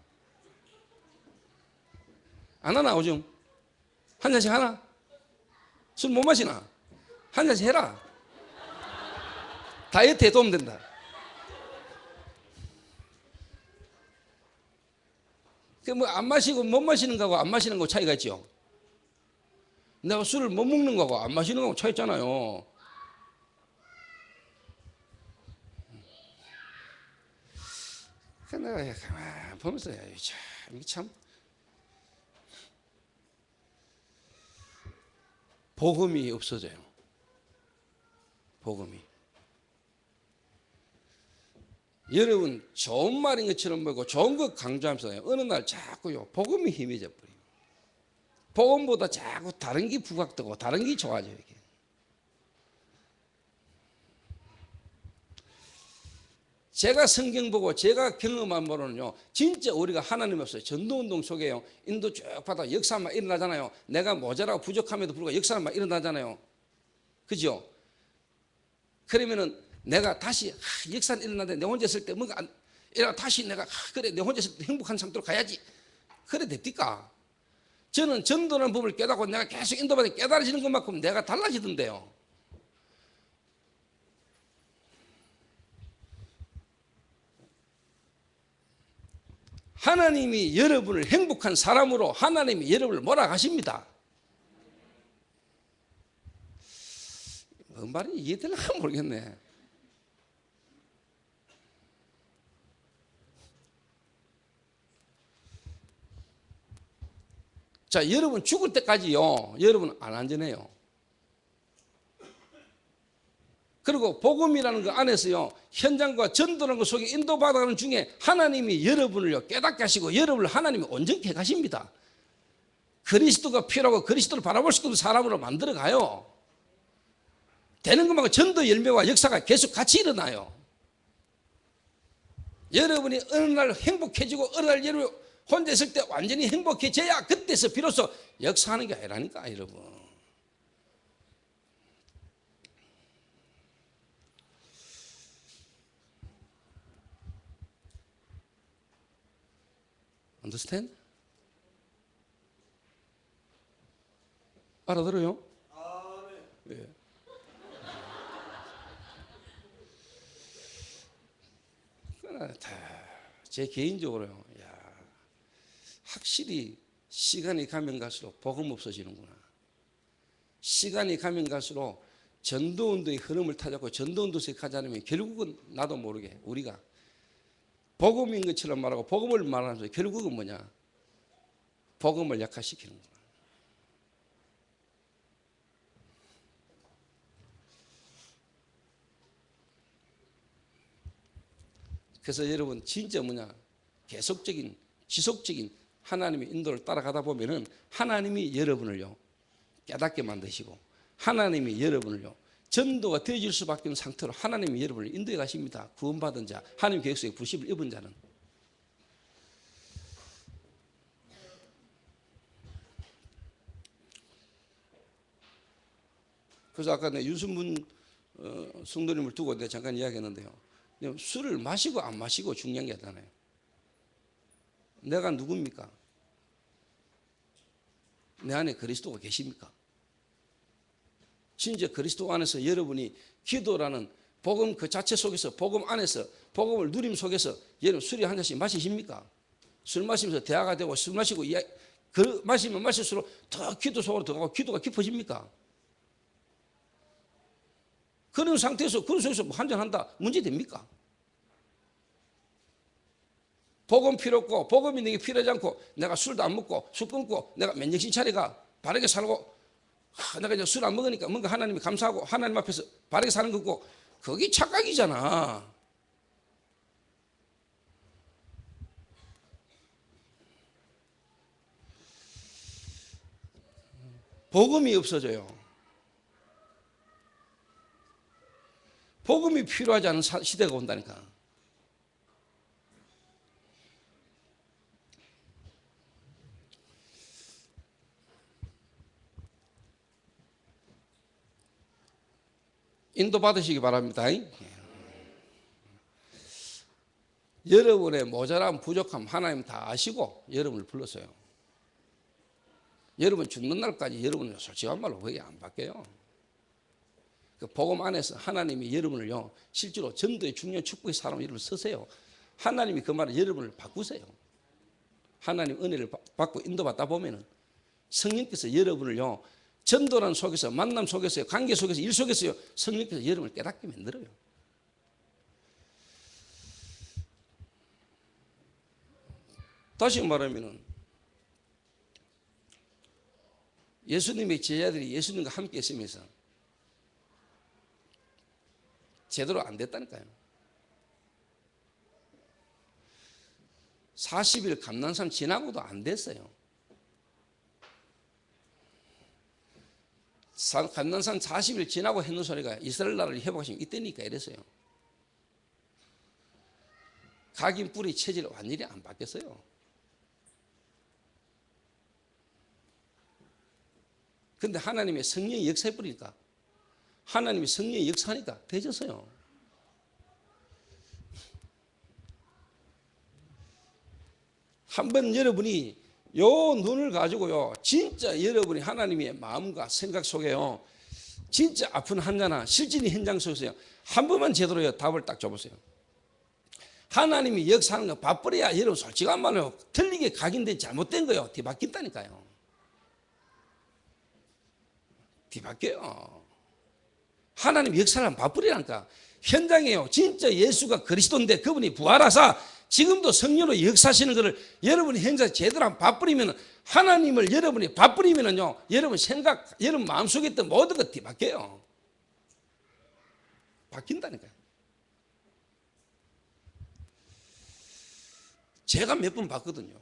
안 하나 오줌? 한 잔씩 하나? 술 못 마시나? 한 잔씩 해라. 다이어트에 도움 된다. 그 뭐 안 마시고 못 마시는 거하고 안 마시는 거 차이가 있죠. 내가 술을 못 먹는 거하고 안 마시는 거하고 차이 있잖아요. 내가 가만히 보면서 이게 참 복음이 없어져요. 복음이. 여러분 좋은 말인 것처럼 보고 좋은 것 강조하면서 어느 날 자꾸요 복음이 희미해져 버려요. 복음보다 자꾸 다른 게 부각되고 다른 게 좋아져요. 이게. 제가 성경 보고 제가 경험한 바로는요, 진짜 우리가 하나님 없어요. 전도운동 속에요, 인도 쭉 받아 역사만 일어나잖아요. 내가 모자라고 부족함에도 불구하고 역사만 일어나잖아요. 그죠? 그러면은 내가 다시 역사는 일어나는데 내 혼자 있을 때 뭔가 다시 내가 그래 내 혼자 있을 때 행복한 상태로 가야지. 그래 됩니까? 저는 전도라는 법을 깨닫고 내가 계속 인도받아 깨달아지는 것만큼 내가 달라지던데요. 하나님이 여러분을 행복한 사람으로 하나님이 여러분을 몰아가십니다. 뭔 말이 이해될까 모르겠네. 자, 여러분 죽을 때까지요, 여러분 안 안전해요. 그리고 복음이라는 그 안에서요, 현장과 전도라는 것 속에 인도받아가는 중에 하나님이 여러분을요 깨닫게 하시고 여러분을 하나님이 온전케 하십니다. 그리스도가 필요하고 그리스도를 바라볼 수 있는 사람으로 만들어 가요. 되는 것만큼 전도 열매와 역사가 계속 같이 일어나요. 여러분이 어느 날 행복해지고 어느 날 여러분 혼자 있을 때 완전히 행복해져야 그때서 비로소 역사하는 게 아니라니까, 여러분. Understand? 알아들어요? 네. 제 개인적으로요, 야, 확실히 시간이 가면 갈수록 복음 없어지는구나. 시간이 가면 갈수록 전도운동의 흐름을 타잡고 전도운동에 가지 않으면 결국은 나도 모르게 우리가 복음인 것처럼 말하고 복음을 말하면서 결국은 뭐냐? 복음을 약화시키는 거야. 그래서 여러분 진짜 뭐냐? 계속적인 지속적인 하나님의 인도를 따라가다 보면은 하나님이 여러분을요 깨닫게 만드시고 하나님이 여러분을요 전도가 되어질 수밖에 없는 상태로 하나님이 여러분을 인도해 가십니다. 구원받은 자, 하나님 계획 속에 부심을 입은 자는. 그래서 아까 내 유순문 성도님을 두고 내가 잠깐 이야기했는데요, 술을 마시고 안 마시고 중요한 게 아니잖아요. 내가 누굽니까? 내 안에 그리스도가 계십니까? 진짜 그리스도 안에서 여러분이 기도라는 복음 그 자체 속에서 복음 안에서 복음을 누림 속에서 여러분 술이 한 잔씩 마시십니까? 술 마시면서 대화가 되고 술 마시고 그 마시면 마실수록 더 기도 속으로 들어가고 기도가 깊어집니까? 그런 상태에서 그런 속에서 한 잔 한다 문제 됩니까? 복음 필요 없고 복음이 내게 필요하지 않고 내가 술도 안 먹고 술 끊고 내가 맨정신 차리가 바르게 살고 내가 이제 술 안 먹으니까 뭔가 하나님이 감사하고 하나님 앞에서 바르게 사는 거고 그게 착각이잖아. 복음이 없어져요. 복음이 필요하지 않은 시대가 온다니까. 인도 받으시기 바랍니다. 여러분의 모자람 부족함 하나님 다 아시고 여러분을 불렀어요. 여러분 죽는 날까지 여러분은 솔직한 말로 거의 안 바뀌어요. 그 복음 안에서 하나님이 여러분을요 실제로 전도의 중요한 축복의 사람 여러분 서세요. 하나님이 그 말을 여러분을 바꾸세요. 하나님 은혜를 받고 인도받다 보면은 성령께서 여러분을요 전도란 속에서 만남 속에서요 관계 속에서 일 속에서요 성령께서 여러분을 깨닫게 만들어요. 다시 말하면은 예수님의 제자들이 예수님과 함께 있으면서 제대로 안 됐다니까요. 40일 감난산 지나고도 안 됐어요. 감난산 40일 지나고 했는 소리가 이스라엘 나라를 회복하시면 이때니까 이랬어요. 각인 뿌리 체질 완전히 안 바뀌었어요. 근데 하나님의 성령의 역사해 버리니까, 하나님의 성령의 역사하니까 되졌어요. 한번 여러분이 요 눈을 가지고요, 진짜 여러분이 하나님의 마음과 생각 속에요, 진짜 아픈 환자나 실진의 현장 속에서요, 한 번만 제대로 답을 딱 줘보세요. 하나님이 역사하는 거 봐버려야 여러분 솔직한 말로 틀리게 각인된 잘못된 거요, 뒤바뀐다니까요. 뒤바뀌어요. 하나님 역사를 한번 봐버리라니까. 현장에요, 진짜 예수가 그리스도인데 그분이 부활하사 지금도 성령으로 역사하시는 것을 여러분이 현장에 제대로 한번 봐버리면, 하나님을 여러분이 봐버리면요, 여러분 생각, 여러분 마음속에 있던 모든 것 뒤바뀌어요. 바뀐다니까요. 제가 몇 번 봤거든요.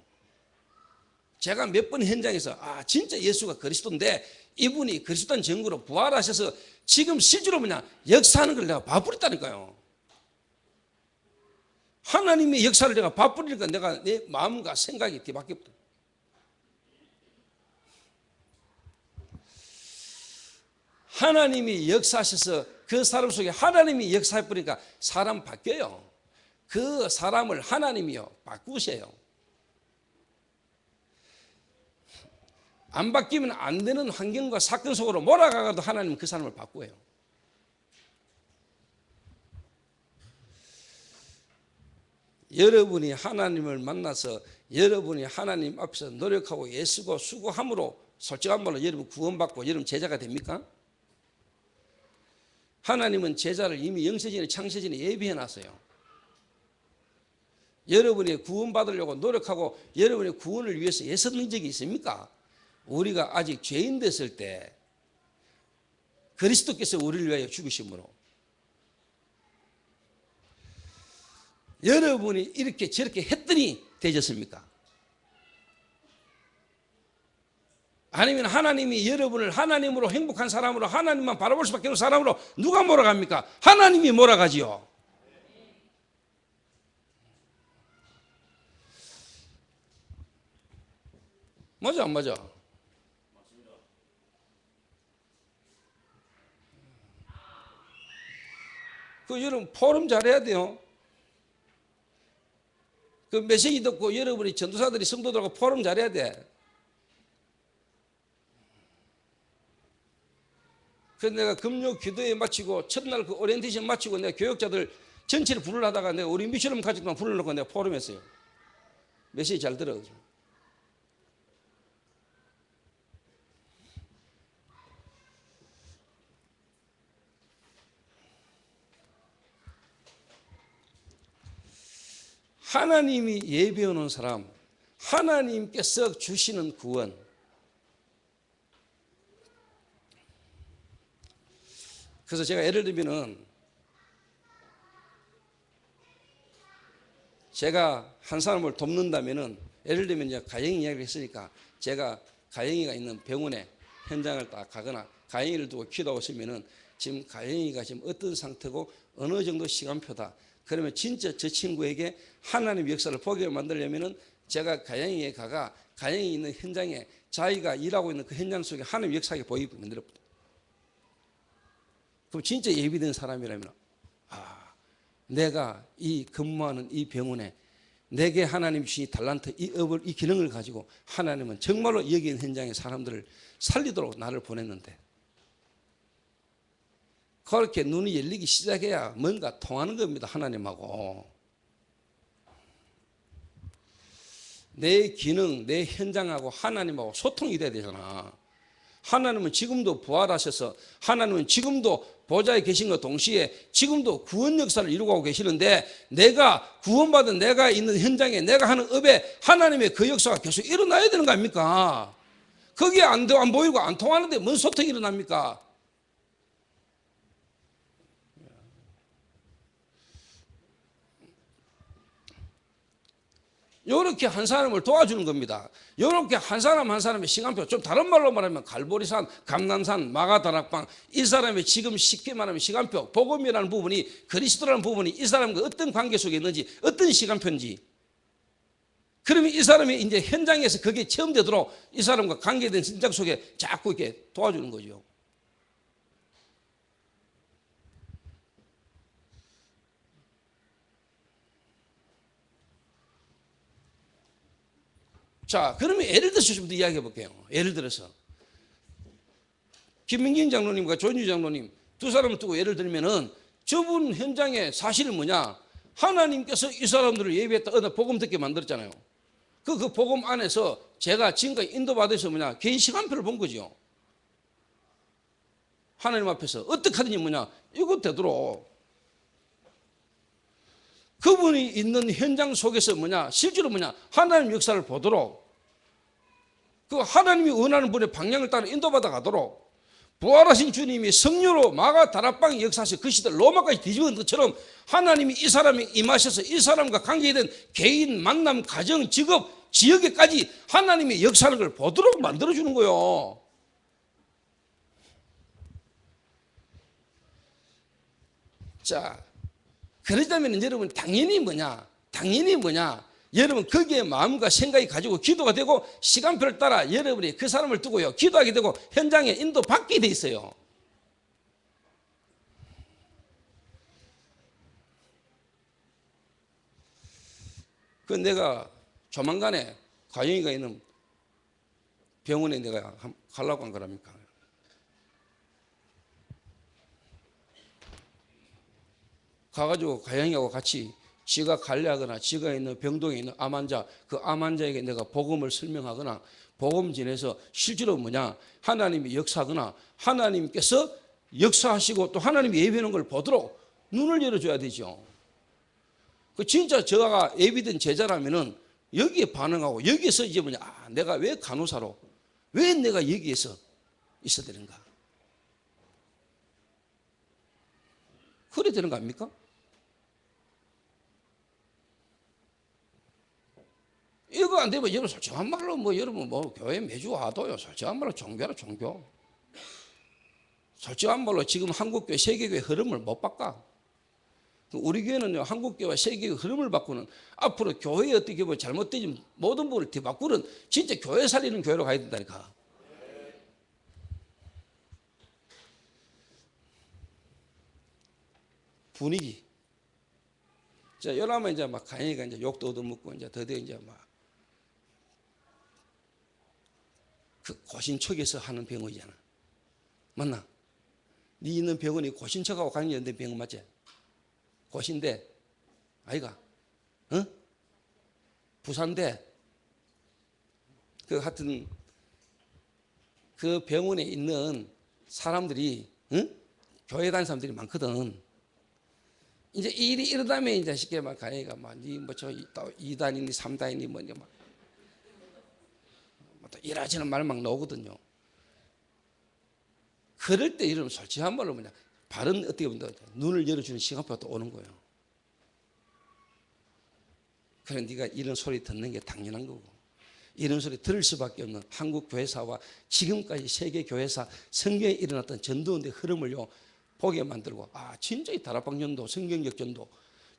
제가 몇 번 현장에서 진짜 예수가 그리스도인데 이분이 그리스도인 증거로 부활하셔서 지금 실제로 뭐냐 역사하는 걸 내가 봐버렸다니까요. 하나님의 역사를 내가 봐버리니까 내가 내 마음과 생각이 뒤바뀌었다. 하나님이 역사하셔서 그 사람 속에 하나님이 역사해버리니까 사람 바뀌어요. 그 사람을 하나님이요 바꾸세요. 안 바뀌면 안 되는 환경과 사건 속으로 몰아가도 하나님은 그 사람을 바꾸어요. 여러분이 하나님을 만나서 여러분이 하나님 앞에서 노력하고 애쓰고 수고함으로 솔직한 말로 여러분 구원받고 여러분 제자가 됩니까? 하나님은 제자를 이미 영세전에 창세전에 예비해놨어요. 여러분이 구원받으려고 노력하고 여러분의 구원을 위해서 애쓰는 적이 있습니까? 우리가 아직 죄인 됐을 때 그리스도께서 우리를 위하여 죽으심으로 여러분이 이렇게 저렇게 했더니 되셨습니까? 아니면 하나님이 여러분을 하나님으로 행복한 사람으로 하나님만 바라볼 수밖에 없는 사람으로 누가 몰아갑니까? 하나님이 몰아가지요. 맞아 안 맞아? 그 여러분 포럼 잘해야 돼요. 그 메시지 듣고 여러분이 전도사들이 성도들하고 포럼 잘해야 돼. 그래서 내가 금요 기도회 마치고 첫날 그 오리엔테이션 마치고 내가 교역자들 전체를 부르려다가 내가 우리 미션을 가지고만 불러놓고 내가 포럼했어요. 메시지 잘 들어. 하나님이 예배하는 사람, 하나님께서 주시는 구원, 그래서 제가 예를 들면은 제가 한 사람을 돕는다면은 예를 들면 이제 가영이 이야기를 했으니까 제가 가영이가 있는 병원에 현장을 딱 가거나 가영이를 두고 기도하고 있으면은 지금 가영이가 지금 어떤 상태고 어느 정도 시간표다. 그러면 진짜 저 친구에게 하나님의 역사를 보게 만들려면은 제가 가영이에 가가 가영이 있는 현장에 자기가 일하고 있는 그 현장 속에 하나님의 역사가 보이게 만들어버려. 그럼 진짜 예비된 사람이라면 내가 이 근무하는 이 병원에 내게 하나님 주신 달란트 이 업을 이 기능을 가지고 하나님은 정말로 여기 있는 현장의 사람들을 살리도록 나를 보냈는데 그렇게 눈이 열리기 시작해야 뭔가 통하는 겁니다. 하나님하고 내 기능 내 현장하고 하나님하고 소통이 돼야 되잖아. 하나님은 지금도 부활하셔서 하나님은 지금도 보좌에 계신 것 동시에 지금도 구원 역사를 이루고 계시는데 내가 구원받은 내가 있는 현장에 내가 하는 업에 하나님의 그 역사가 계속 일어나야 되는 거 아닙니까? 거기에 안 보이고 안 통하는데 뭔 소통이 일어납니까? 이렇게 한 사람을 도와주는 겁니다. 이렇게 한 사람 한 사람의 시간표, 좀 다른 말로 말하면 갈보리산, 감남산, 마가다락방, 이 사람의 지금 쉽게 말하면 시간표, 복음이라는 부분이, 그리스도라는 부분이 이 사람과 어떤 관계 속에 있는지, 어떤 시간표인지. 그러면 이 사람이 이제 현장에서 그게 체험되도록 이 사람과 관계된 현장 속에 자꾸 이렇게 도와주는 거죠. 자, 그러면 예를 들어서 좀 더 이야기해 볼게요. 예를 들어서 김민긴 장로님과 조인주 장로님 두 사람을 두고 예를 들면은 저분 현장의 사실은 뭐냐? 하나님께서 이 사람들을 예비했다 어느 복음 듣게 만들었잖아요. 그 복음 안에서 제가 지금까지 인도받아서 뭐냐? 개인 시간표를 본 거죠. 하나님 앞에서 어떻게 하든지 뭐냐? 이거 되도록 그분이 있는 현장 속에서 뭐냐? 실제로 뭐냐? 하나님 역사를 보도록 그 하나님이 원하는 분의 방향을 따라 인도받아 가도록 부활하신 주님이 성령으로 마가 다락방 역사에서 그 시대 로마까지 뒤집은 것처럼 하나님이 이 사람이 임하셔서 이 사람과 관계된 개인 만남 가정 직업 지역에까지 하나님의 역사를 걸 보도록 만들어주는 거예요. 자, 그러자면 여러분 당연히 뭐냐? 여러분 거기에 마음과 생각이 가지고 기도가 되고 시간표를 따라 여러분이 그 사람을 두고요 기도하게 되고 현장에 인도받게 돼 있어요. 그 내가 조만간에 가영이가 있는 병원에 내가 가려고 한 거랍니까? 가가지고 가영이하고 같이 지가 관리하거나 지가 있는 병동에 있는 암 환자 그 암 환자에게 내가 복음을 설명하거나 복음 전해서 실제로 뭐냐 하나님이 역사하거나 하나님께서 역사하시고 또 하나님이 예비하는 걸 보도록 눈을 열어줘야 되죠. 그 진짜 저가 예비된 제자라면은 여기에 반응하고 여기에서 이제 뭐냐 내가 왜 간호사로 왜 내가 여기에서 있어야 되는가 그래야 되는 거 아닙니까? 이거 안 되면 여러분 솔직한 말로 여러분 교회 매주 와도요 솔직한 말로 종교라 종교 솔직한 말로 지금 한국교회 세계교회 흐름을 못 바꿔. 우리 교회는요 한국교회와 세계교회 흐름을 바꾸는 앞으로 교회에 어떻게 보면 잘못되지 모든 부분을 뒤바꾸는 진짜 교회 살리는 교회로 가야 된다니까. 분위기. 자, 이러면 이제 막 가인이가 이제 욕도 얻어먹고 이제 드디어 이제 막 그 고신척에서 하는 병원이잖아. 맞나? 네 있는 병원이 고신척하고 관련된 병원 맞지? 고신대 아이가? 어? 부산대 그 하여튼 그 병원에 있는 사람들이 교회 다니는 사람들이 많거든. 이제 이 일이 이러다면 이제 쉽게 막 가니까 막니뭐저 2단이니 3단이니 뭐냐 막 또 일하지는 말 막 나오거든요. 그럴 때 이러면 솔직한 말로 뭐냐 바른 어떻게 보면 눈을 열어주는 시간표가 또 오는 거예요. 그래 네가 이런 소리 듣는 게 당연한 거고 이런 소리 들을 수밖에 없는 한국 교회사와 지금까지 세계 교회사 성경에 일어났던 전도운동의 흐름을요 보게 만들고 진짜 이 다락방 전도 성경적 전도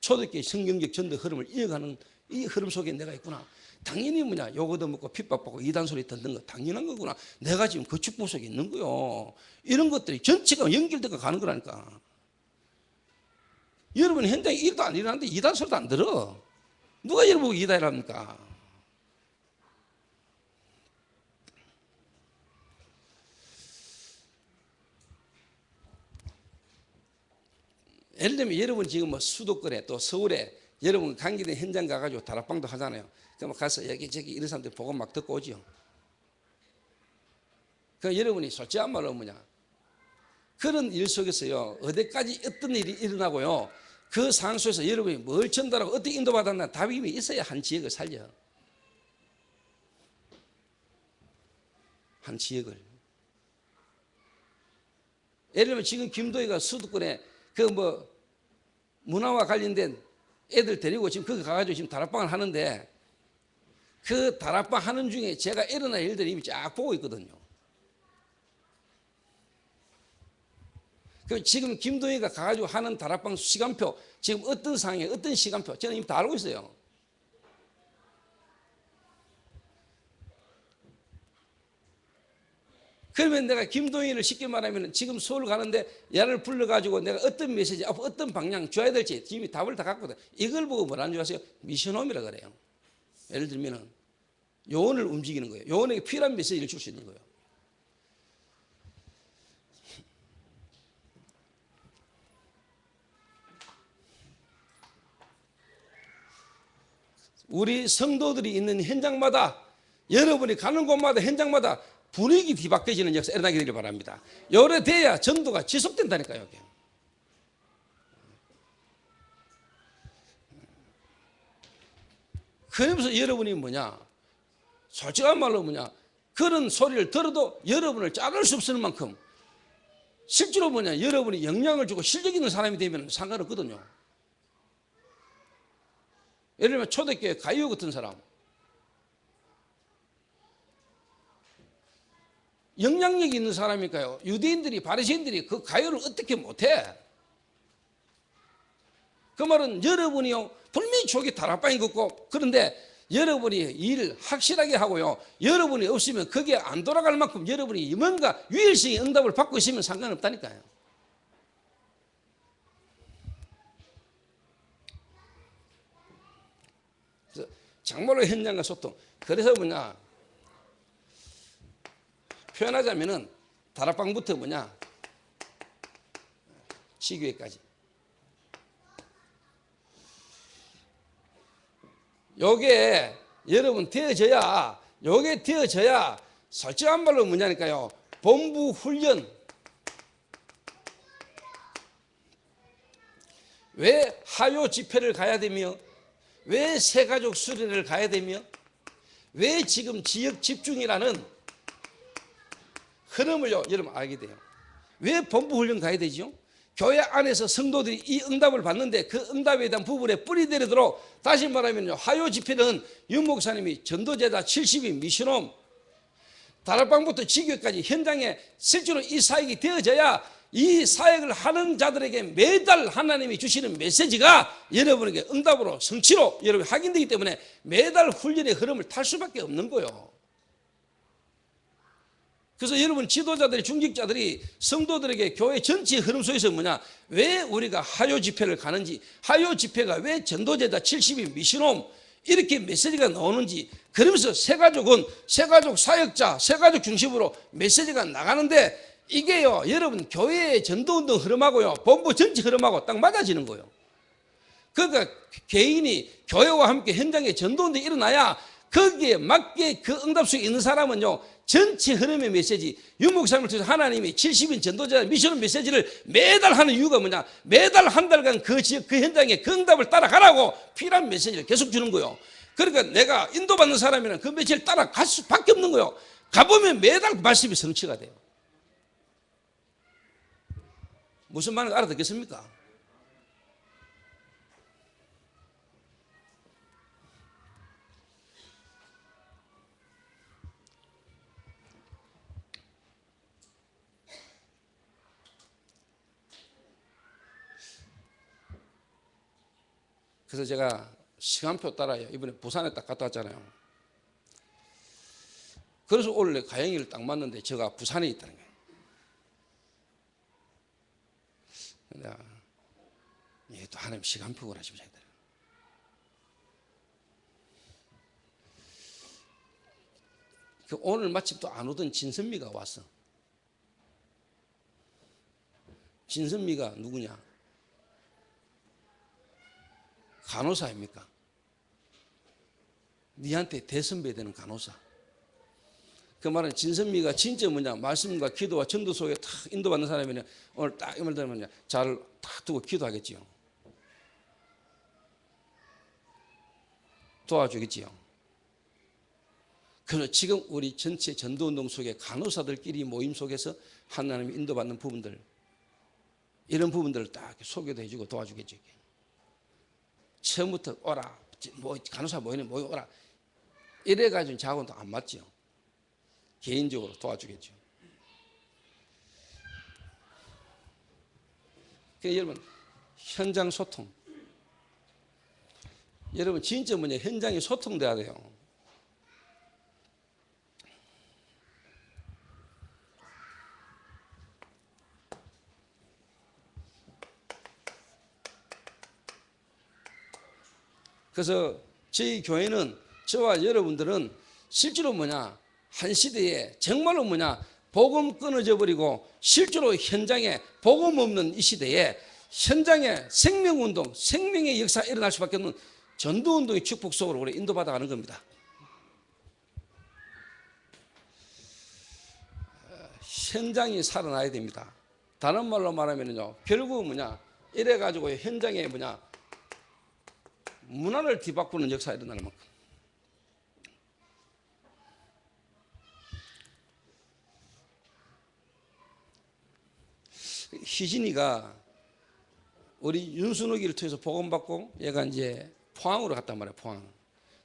초대교회 성경적 전도 흐름을 이어가는 이 흐름 속에 내가 있구나. 당연히 뭐냐 요거도 먹고 핍박받고 이단 소리 듣는 거 당연한 거구나. 내가 지금 그 축복 속에 있는 거요. 이런 것들이 전체가 연결되고 가는 거라니까. 여러분 현장에 일도 안 일어나는데 이단 소리도 안 들어. 누가 여러분 보고 이단이랍니까? 예를 들면 여러분 지금 뭐 수도권에 또 서울에 여러분 관계된 현장 가가지고 다락방도 하잖아요. 그럼 가서 여기저기 이런 사람들 보고 막 듣고 오죠. 그 여러분이 솔직한 말로 뭐냐, 그런 일 속에서요, 어디까지 어떤 일이 일어나고요, 그 상황 속에서 여러분이 뭘 전달하고 어떻게 인도받았나 답이 있어야 한 지역을 살려. 한 지역을. 예를 들면 지금 김도희가 수도권에 그 뭐 문화와 관련된 애들 데리고 지금 거기 가가지고 지금 다락방을 하는데, 그 다락방 하는 중에 제가 일어날 일들이 이미 쫙 보고 있거든요. 그 지금 김도희가 가가지고 하는 다락방 시간표, 지금 어떤 상황에 어떤 시간표, 저는 이미 다 알고 있어요. 그러면 내가 김도희를 쉽게 말하면 지금 서울 가는데 얘를 불러가지고 내가 어떤 메시지, 어떤 방향 줘야 될지 이미 답을 다 갖거든. 이걸 보고 뭐라는 줄 아세요? 미션홈이라 그래요. 예를 들면은 요원을 움직이는 거예요. 요원에게 필요한 메시지를 줄 수 있는 거예요. 우리 성도들이 있는 현장마다, 여러분이 가는 곳마다 현장마다 분위기 뒤바뀌어지는 역사 일어나게 되길 바랍니다. 요래 돼야 전도가 지속된다니까요. 여기. 그러면서 여러분이 뭐냐, 솔직한 말로 뭐냐, 그런 소리를 들어도 여러분을 자를 수 없을 만큼 실제로 뭐냐, 여러분이 영향을 주고 실력 있는 사람이 되면 상관없거든요. 예를 들면 초대교회 가이오 같은 사람, 영향력이 있는 사람이니까요. 유대인들이, 바리새인들이 그 가이오를 어떻게 못해? 그 말은 여러분이요, 분명히 저기 다락방이 걷고, 그런데 여러분이 일 확실하게 하고요, 여러분이 없으면 그게 안 돌아갈 만큼 여러분이 뭔가 유일성의 응답을 받고 있으면 상관없다니까요. 그래서 정말로 현장과 소통. 그래서 뭐냐, 표현하자면은 다락방부터 뭐냐, 지교회까지. 요게 여러분 요게 되어져야 솔직한 말로 뭐냐니까요, 본부 훈련. 왜 하요 집회를 가야 되며, 왜 새가족 수련회를 가야 되며, 왜 지금 지역 집중이라는 흐름을요, 여러분 알게 돼요. 왜 본부 훈련 가야 되죠? 교회 안에서 성도들이 이 응답을 받는데 그 응답에 대한 부분에 뿌리 내리도록, 다시 말하면 화요 집회는 윤 목사님이 전도제자 70인 미션홈, 다락방부터 지교까지 현장에 실제로 이 사역이 되어져야 이 사역을 하는 자들에게 매달 하나님이 주시는 메시지가 여러분에게 응답으로, 성취로 여러분 확인되기 때문에 매달 훈련의 흐름을 탈 수밖에 없는 거예요. 그래서 여러분 지도자들이, 중직자들이 성도들에게 교회 전체 흐름 속에서 뭐냐, 왜 우리가 하요 집회를 가는지, 하요 집회가 왜 전도제자 70인 미션홈 이렇게 메시지가 나오는지, 그러면서 새가족은 새가족 사역자, 새가족 중심으로 메시지가 나가는데, 이게요 여러분 교회의 전도운동 흐름하고요 본부 전체 흐름하고 딱 맞아지는 거예요. 그러니까 개인이 교회와 함께 현장에 전도운동이 일어나야 거기에 맞게 그 응답 속에 있는 사람은요 전체 흐름의 메시지, 윤 목사님을 통해서 하나님이 70인 전도자 미션 메시지를 매달 하는 이유가 뭐냐, 매달 한 달간 그 지역 그 현장에 그 응답을 따라가라고 필요한 메시지를 계속 주는 거예요. 그러니까 내가 인도받는 사람이면 그 메시지를 따라갈 수밖에 없는 거예요. 가보면 매달 말씀이 성취가 돼요. 무슨 말인지 알아듣겠습니까? 그래서 제가 시간표 따라요. 이번에 부산에 딱 갔다 왔잖아요. 그래서 오늘 가영이를 딱 만났는데 제가 부산에 있다는 거예요. 내가 또 하나님 시간표를 하시면 되겠다. 그 오늘 마침 또 안 오던 진선미가 왔어. 진선미가 누구냐? 간호사입니까? 니한테 대선배 되는 간호사. 그 말은 진선미가 진짜 말씀과 기도와 전도 속에 탁 인도받는 사람이면 오늘 딱 이 말 들으면 자를 딱 두고 기도하겠지요. 도와주겠지요. 그래서 지금 우리 전체 전도운동 속에 간호사들끼리 모임 속에서 하나님이 인도받는 부분들, 이런 부분들을 딱 소개도 해주고 도와주겠죠. 처음부터 오라, 간호사 모이는 모임 오라, 이래가지고 저하고는 안 맞죠. 개인적으로 도와주겠죠. 그러니까 여러분, 현장 소통. 여러분 진짜 현장이 소통돼야 돼요. 그래서 저희 교회는, 저와 여러분들은 실제로 한 시대에 정말로 복음 끊어져 버리고 실제로 현장에 복음 없는 이 시대에 현장에 생명운동, 생명의 역사가 일어날 수밖에 없는 전도운동의 축복 속으로 우리 인도받아가는 겁니다. 현장이 살아나야 됩니다. 다른 말로 말하면요, 결국 이래가지고 현장에 문화를 뒤바꾸는 역사가 일어나는 만큼. 희진이가 우리 윤순옥이를 통해서 복음받고 얘가 이제 포항으로 갔단 말이에요. 포항.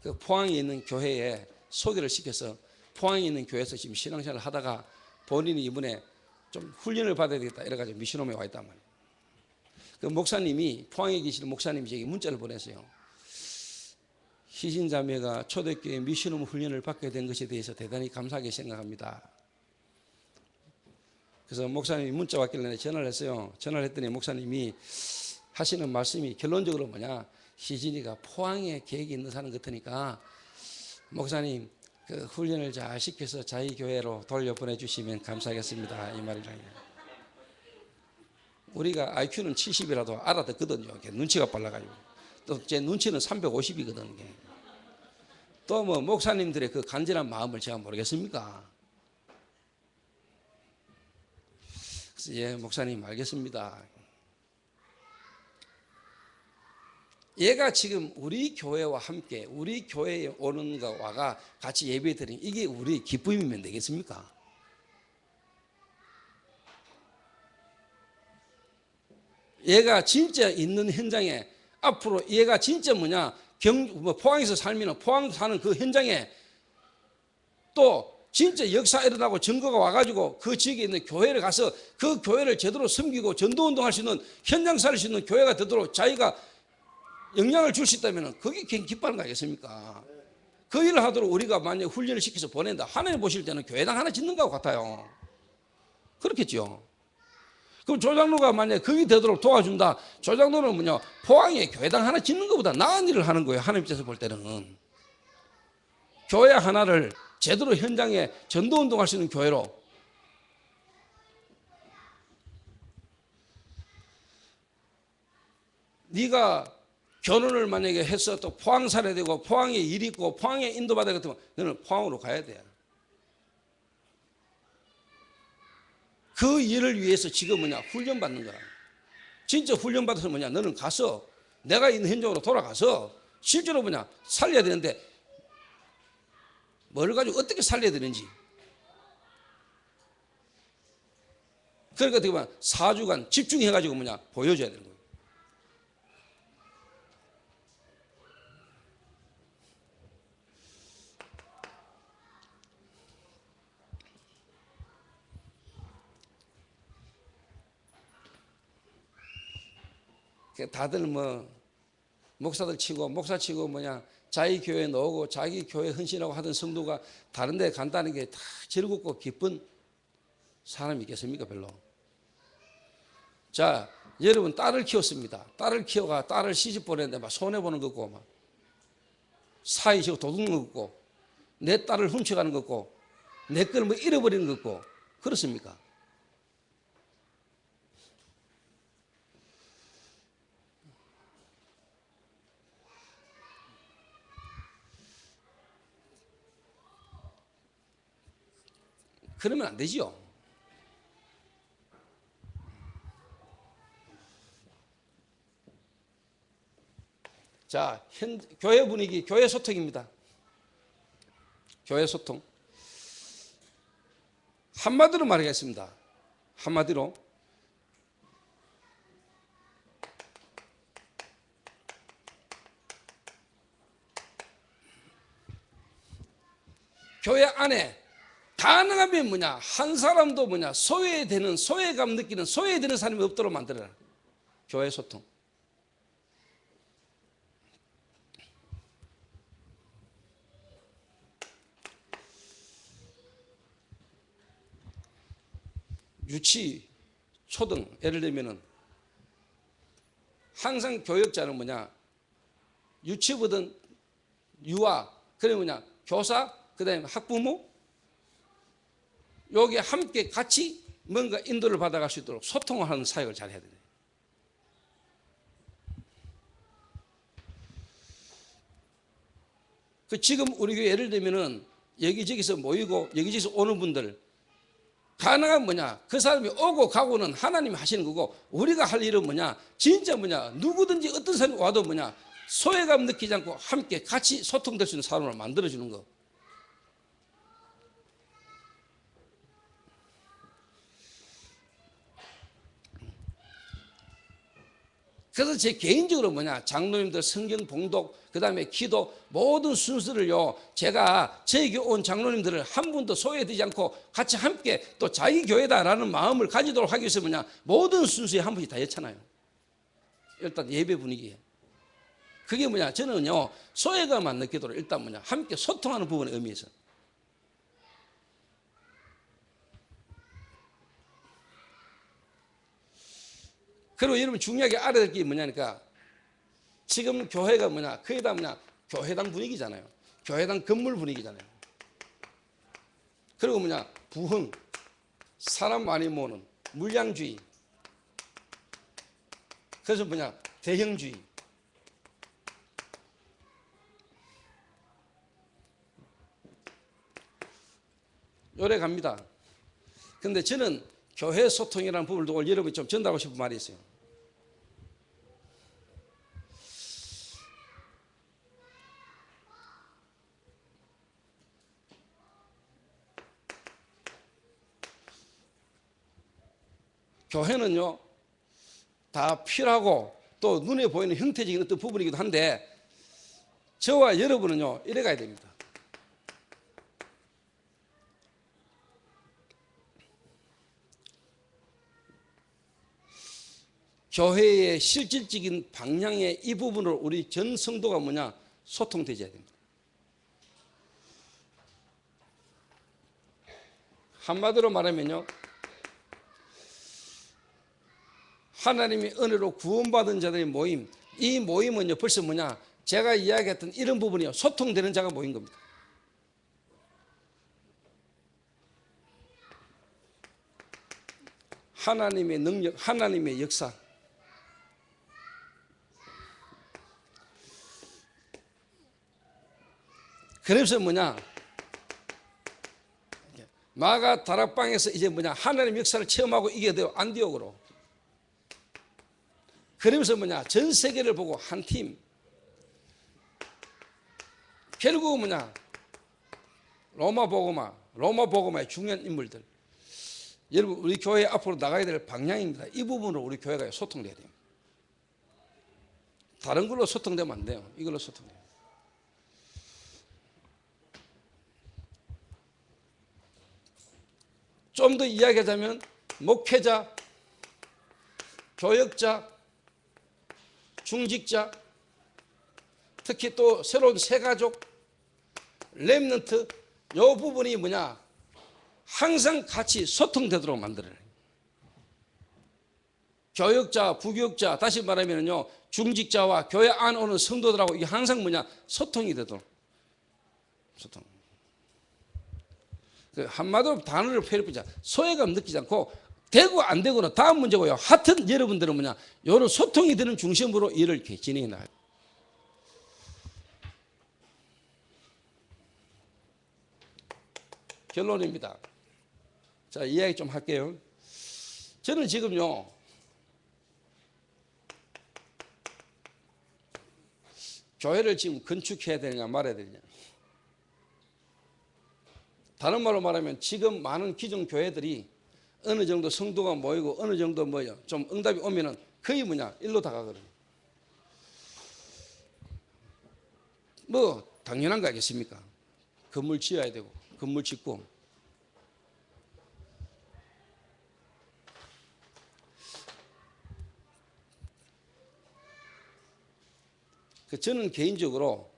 그 포항에 있는 교회에 소개를 시켜서 포항에 있는 교회에서 지금 신앙생활을 하다가 본인이 이번에 좀 훈련을 받아야 되겠다 이래가지고 미션홈에 와 있단 말이에요. 그 목사님이, 포항에 계시는 목사님이 제게 문자를 보냈어요. 희진 자매가 초대교회 미션홈 훈련을 받게 된 것에 대해서 대단히 감사하게 생각합니다. 그래서 목사님이 문자 왔길래 전화를 했어요. 전화를 했더니 목사님이 하시는 말씀이 결론적으로 희진이가 포항에 계획이 있는 사람 같으니까 목사님 그 훈련을 잘 시켜서 자기 교회로 돌려보내주시면 감사하겠습니다. 이 말이랑. 우리가 IQ는 70이라도 알아듣거든요. 눈치가 빨라가지고. 또 제 눈치는 350이거든요. 또 목사님들의 그 간절한 마음을 제가 모르겠습니까? 그래서 예, 목사님 알겠습니다. 얘가 지금 우리 교회와 함께 우리 교회에 오는 것과 같이 예배 드리는 이게 우리 기쁨이면 되겠습니까? 얘가 진짜 있는 현장에 앞으로 얘가 진짜 포항에서 살면 포항 사는 그 현장에 또 진짜 역사 일어나고 증거가 와가지고 그 지역에 있는 교회를 가서 그 교회를 제대로 섬기고 전도운동할 수 있는, 현장 살 수 있는 교회가 되도록 자기가 영향을 줄 수 있다면 그게 기뻐하는 거 아니겠습니까? 그 일을 하도록 우리가 만약에 훈련을 시켜서 보낸다. 하나님 보실 때는 교회당 하나 짓는 것 같아요. 그렇겠죠. 그럼 조장로가 만약에 그게 되도록 도와준다. 조장로는 포항에 교회당 하나 짓는 것보다 나은 일을 하는 거예요. 하나님 입장에서 볼 때는. 교회 하나를 제대로 현장에 전도운동할 수 있는 교회로. 네가 결혼을 만약에 해서 또 포항 살아야 되고 포항에 일이 있고 포항에 인도받아야 되면 너는 포항으로 가야 돼. 그 일을 위해서 지금 훈련 받는 거야. 진짜 훈련 받아서 너는 가서 내가 있는 현장으로 돌아가서 실제로 살려야 되는데 뭘 가지고 어떻게 살려야 되는지. 그러니까 어떻게 보면 4주간 집중해가지고 보여줘야 되는 거예요. 다들 목사들 치고 목사 치고 자기 교회 나오고 자기 교회 헌신하고 하던 성도가 다른 데 간다는 게 다 즐겁고 기쁜 사람이 있겠습니까? 별로. 자, 여러분 딸을 키웠습니다. 딸을 키워가 딸을 시집 보내는데 손해보는 거 없고 사이 지고 도둑는 거 없고 내 딸을 훔쳐가는 거 없고 내 걸 잃어버리는 거 없고 그렇습니까? 그러면 안 되지요. 자, 교회 분위기, 교회 소통입니다. 교회 소통. 한마디로 말하겠습니다. 한마디로. 교회 안에 가능하면 뭐냐, 한 사람도 뭐냐, 소외감 느끼는, 소외되는 사람이 없도록 만들어라. 교회 소통. 유치, 초등, 예를 들면은 항상 교역자는 뭐냐, 유치부든 유아, 그래 뭐냐, 교사, 그 다음에 학부모, 여기 함께 같이 뭔가 인도를 받아갈 수 있도록 소통을 하는 사역을 잘 해야 돼요. 지금 우리 교회 예를 들면은 여기저기서 모이고 여기저기서 오는 분들, 가능한 뭐냐, 그 사람이 오고 가고는 하나님이 하시는 거고, 우리가 할 일은 뭐냐, 진짜 뭐냐, 누구든지 어떤 사람이 와도 뭐냐, 소외감 느끼지 않고 함께 같이 소통될 수 있는 사람을 만들어주는 거. 그래서 제 개인적으로 뭐냐, 장로님들 성경 봉독, 그 다음에 기도, 모든 순서를요, 제가 저에게 온 장로님들을 한 분도 소외되지 않고 같이 함께 또 자기 교회다라는 마음을 가지도록 하기 위해서 뭐냐, 모든 순서에 한 분씩 다 했잖아요. 일단 예배 분위기에. 그게 뭐냐, 저는요, 소외감 안 느끼도록 일단 뭐냐, 함께 소통하는 부분의 의미에서. 그리고 여러분 중요하게 알아야 될 게 뭐냐니까, 지금 교회가 뭐냐, 거의 다 뭐냐, 교회당 분위기잖아요. 교회당 건물 분위기잖아요. 그리고 뭐냐, 부흥, 사람 많이 모으는, 물량주의. 그래서 뭐냐, 대형주의. 요래 갑니다. 근데 저는 교회 소통이라는 부분을 두고 여러분이 좀 전달하고 싶은 말이 있어요. 교회는요, 다 필요하고 또 눈에 보이는 형태적인 어떤 부분이기도 한데, 저와 여러분은요, 이래 가야 됩니다. 교회의 실질적인 방향의 이 부분을 우리 전 성도가 뭐냐, 소통되어야 됩니다. 한마디로 말하면요, 하나님의 은혜로 구원받은 자들의 모임, 이 모임은요, 벌써 뭐냐, 제가 이야기했던 이런 부분이요, 소통되는 자가 모인 겁니다. 하나님의 능력, 하나님의 역사. 그래서 뭐냐, 마가 다락방에서 이제 뭐냐, 하나님 역사를 체험하고 이게 돼요, 안디옥으로. 그러면서 뭐냐, 전 세계를 보고 한 팀. 결국 뭐냐, 로마복음화의 중요한 인물들. 여러분, 우리 교회 앞으로 나가야 될 방향입니다. 이 부분으로 우리 교회가 소통돼야 돼요. 다른 걸로 소통되면 안 돼요. 이걸로 소통돼요. 좀 더 이야기하자면 목회자, 교역자, 중직자, 특히 또 새로운 새가족, 렘넌트, 요 부분이 뭐냐, 항상 같이 소통되도록 만들어요. 교역자, 부교역자, 다시 말하면요, 중직자와 교회 안 오는 성도들하고 이게 항상 뭐냐, 소통이 되도록. 소통. 한마디로 단어를 표현해보자. 소외감 느끼지 않고, 되고 안 되고는 다음 문제고요. 하여튼 여러분들은 뭐냐, 이런 소통이 되는 중심으로 일을 이렇게 진행해 나가요. 결론입니다. 자, 이야기 좀 할게요. 저는 지금요, 교회를 지금 건축해야 되느냐 말아야 되느냐. 다른 말로 말하면 지금 많은 기존 교회들이 어느 정도 성도가 모이고 어느 정도 좀 응답이 오면은 거의 일로 다 가거든요. 뭐 당연한 거 아니겠습니까? 건물 지어야 되고 건물 짓고. 저는 개인적으로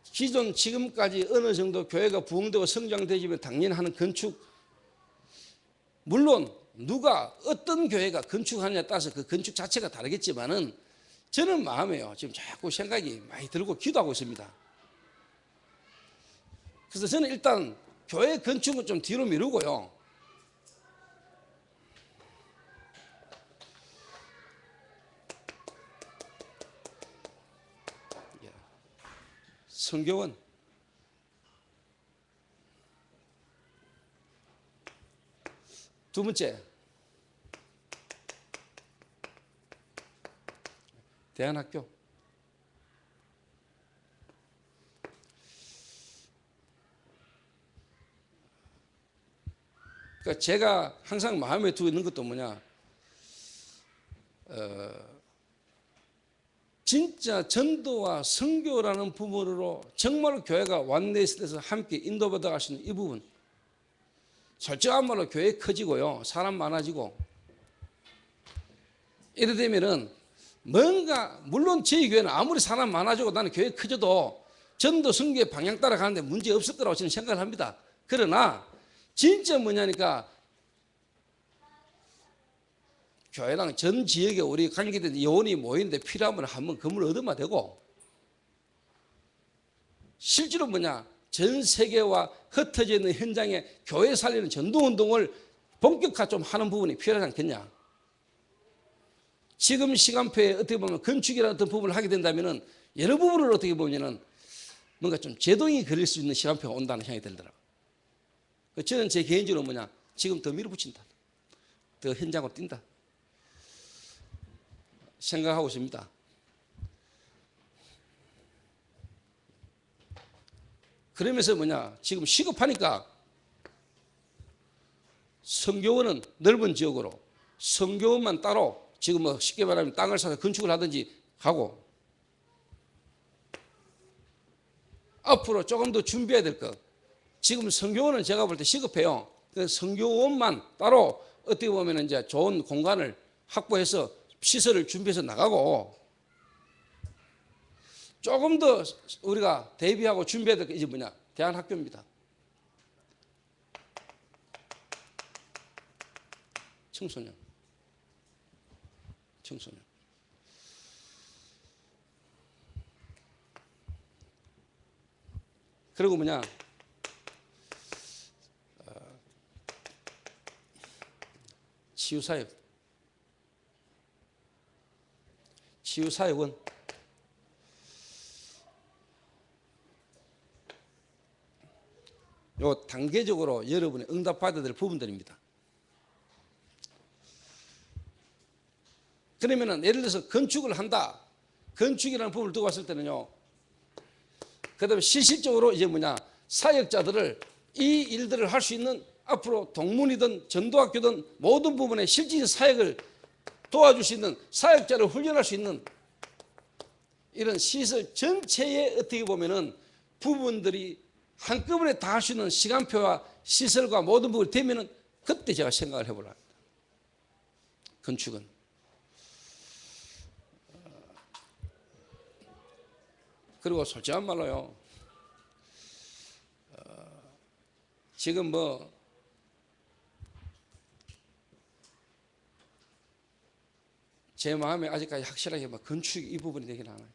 기존 지금까지 어느 정도 교회가 부흥되고 성장되지만 당연히 하는 건축, 물론 누가 어떤 교회가 건축하느냐에 따라서 그 건축 자체가 다르겠지만은 저는 마음에요, 지금 자꾸 생각이 많이 들고 기도하고 있습니다. 그래서 저는 일단 교회 건축은 좀 뒤로 미루고요, 성교원, 두 번째 대안학교, 그러니까 제가 항상 마음에 두고 있는 것도 진짜 전도와 선교라는 부분으로 정말 교회가 완내에서 함께 인도받아 갈 수 있는 이 부분, 솔직한 말로 교회 커지고요, 사람 많아지고 이래 되면은 뭔가, 물론 저희 교회는 아무리 사람 많아지고 나는 교회 커져도 전도 선교의 방향 따라가는데 문제 없을 거라고 저는 생각을 합니다. 그러나 진짜 뭐냐니까 교회랑 전 지역에 우리 관계된 요원이 모이는데 필요하면 한번 건물 얻으면 되고, 실제로 전 세계와 흩어져 있는 현장에 교회 살리는 전도운동을 본격화 좀 하는 부분이 필요하지 않겠냐. 지금 시간표에 어떻게 보면 건축이라는 어떤 부분을 하게 된다면 여러 부분을 어떻게 보면 뭔가 좀 제동이 걸릴 수 있는 시간표가 온다는 생각이 들더라고요. 저는 제 개인적으로 지금 더 밀어붙인다, 더 현장으로 뛴다 생각하고 있습니다. 그러면서 지금 시급하니까 선교원은 넓은 지역으로, 선교원만 따로 지금 쉽게 말하면 땅을 사서 건축을 하든지 하고, 앞으로 조금 더 준비해야 될 것, 지금 선교원은 제가 볼 때 시급해요. 선교원만 따로 어떻게 보면 이제 좋은 공간을 확보해서 시설을 준비해서 나가고, 조금 더 우리가 대비하고 준비해야 될 게 이제 대안학교입니다. 청소년. 그리고 치유사역은 요 단계적으로 여러분이 응답받아야 될 부분들입니다. 그러면은 예를 들어서 건축을 한다, 건축이라는 부분을 두고 봤을 때는요, 그 다음에 실질적으로 이제 사역자들을 이 일들을 할 수 있는, 앞으로 동문이든 전도학교든 모든 부분에 실질적인 사역을 도와줄 수 있는 사역자를 훈련할 수 있는 이런 시설 전체에 어떻게 보면은 부분들이 한꺼번에 다 할 수 있는 시간표와 시설과 모든 부분이 되면은 그때 제가 생각을 해보려 합니다. 건축은. 그리고 솔직한 말로요, 지금 제 마음에 아직까지 확실하게 건축이 이 부분이 되긴 않아요.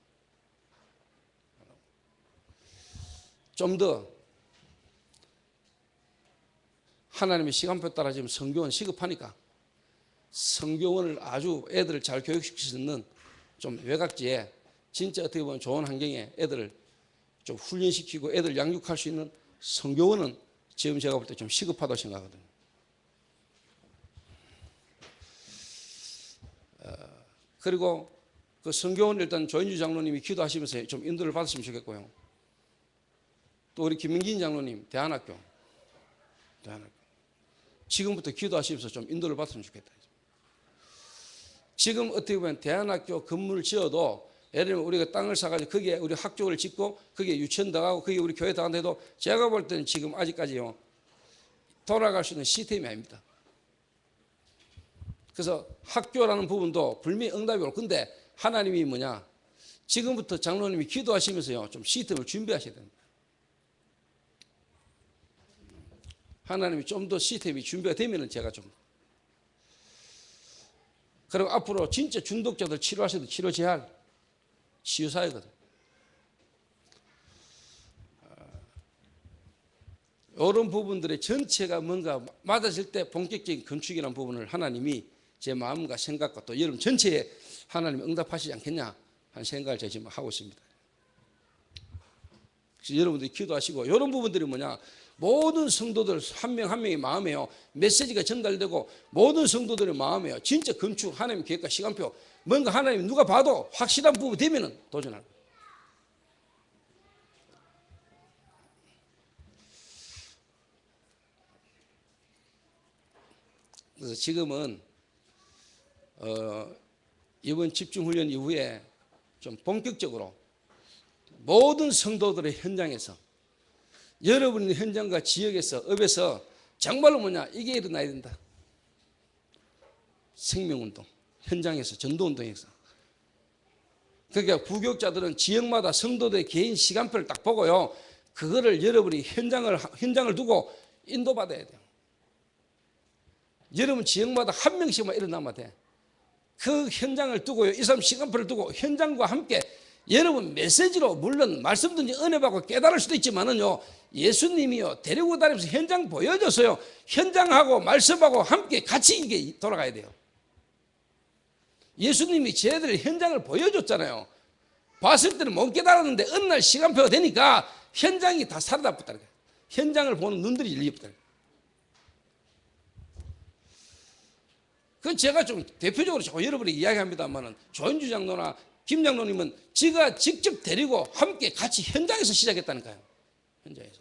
좀 더 하나님의 시간표 따라 지금 선교원 시급하니까 선교원을 아주 애들을 잘 교육시킬 수 있는 좀 외곽지에 진짜 어떻게 보면 좋은 환경에 애들을 좀 훈련시키고 애들 양육할 수 있는 선교원은 지금 제가 볼 때 좀 시급하다고 생각하거든요. 그리고 그 성경은 일단 조인주 장로님이 기도하시면서 좀 인도를 받았으면 좋겠고요. 또 우리 김민긴 장로님 대안학교 지금부터 기도하시면서 좀 인도를 받았으면 좋겠다. 지금 어떻게 보면 대안학교 건물을 지어도 예를 들면 우리가 땅을 사가지고 거기에 우리 학교를 짓고 거기에 유치원 들어가고 거기에 우리 교회 들어간다 해도 제가 볼 때는 지금 아직까지요 돌아갈 수 있는 시스템이 아닙니다. 그래서 학교라는 부분도 분명히 응답이 올 건데 하나님이 뭐냐 지금부터 장로님이 기도하시면서요 좀 시스템을 준비하셔야 됩니다. 하나님이 좀 더 시스템이 준비가 되면은 제가 좀 그리고 앞으로 진짜 중독자들 치료하셔도 치료제야 할 치유사회거든. 이런 부분들의 전체가 뭔가 맞아질 때 본격적인 건축이라는 부분을 하나님이 제 마음과 생각과 또 여러분 전체에 하나님이 응답하시지 않겠냐 하는 생각을 제가 지금 하고 있습니다. 그래서 여러분들이 기도하시고 이런 부분들이 뭐냐 모든 성도들 한 명 한 명의 마음에요 메시지가 전달되고 모든 성도들의 마음에요 진짜 건축 하나님 계획과 시간표 뭔가 하나님 누가 봐도 확실한 부분이 되면은 도전할 거예요. 그래서 지금은 이번 집중훈련 이후에 좀 본격적으로 모든 성도들의 현장에서 여러분의 현장과 지역에서 업에서 정말로 뭐냐 이게 일어나야 된다. 생명운동 현장에서 전도운동에서 그러니까 부교육자들은 지역마다 성도들의 개인 시간표를 딱 보고요 그거를 여러분이 현장을 두고 인도받아야 돼요. 여러분 지역마다 한 명씩만 일어나면 돼. 그 현장을 두고요 이 사람 시간표를 두고 현장과 함께 여러분 메시지로 물론 말씀든지 은혜 받고 깨달을 수도 있지만은요 예수님이요 데리고 다니면서 현장 보여줘서요 현장하고 말씀하고 함께 같이 이게 돌아가야 돼요. 예수님이 저희들 현장을 보여줬잖아요. 봤을 때는 못 깨달았는데 어느 날 시간표가 되니까 현장이 다 살아났다는 거예요. 현장을 보는 눈들이 열렸다는 거예요. 그건 제가 좀 대표적으로 자꾸 여러분이 이야기합니다만은 조인주 장로나 김 장로님은 지가 직접 데리고 함께 같이 현장에서 시작했다는 거예요. 현장에서.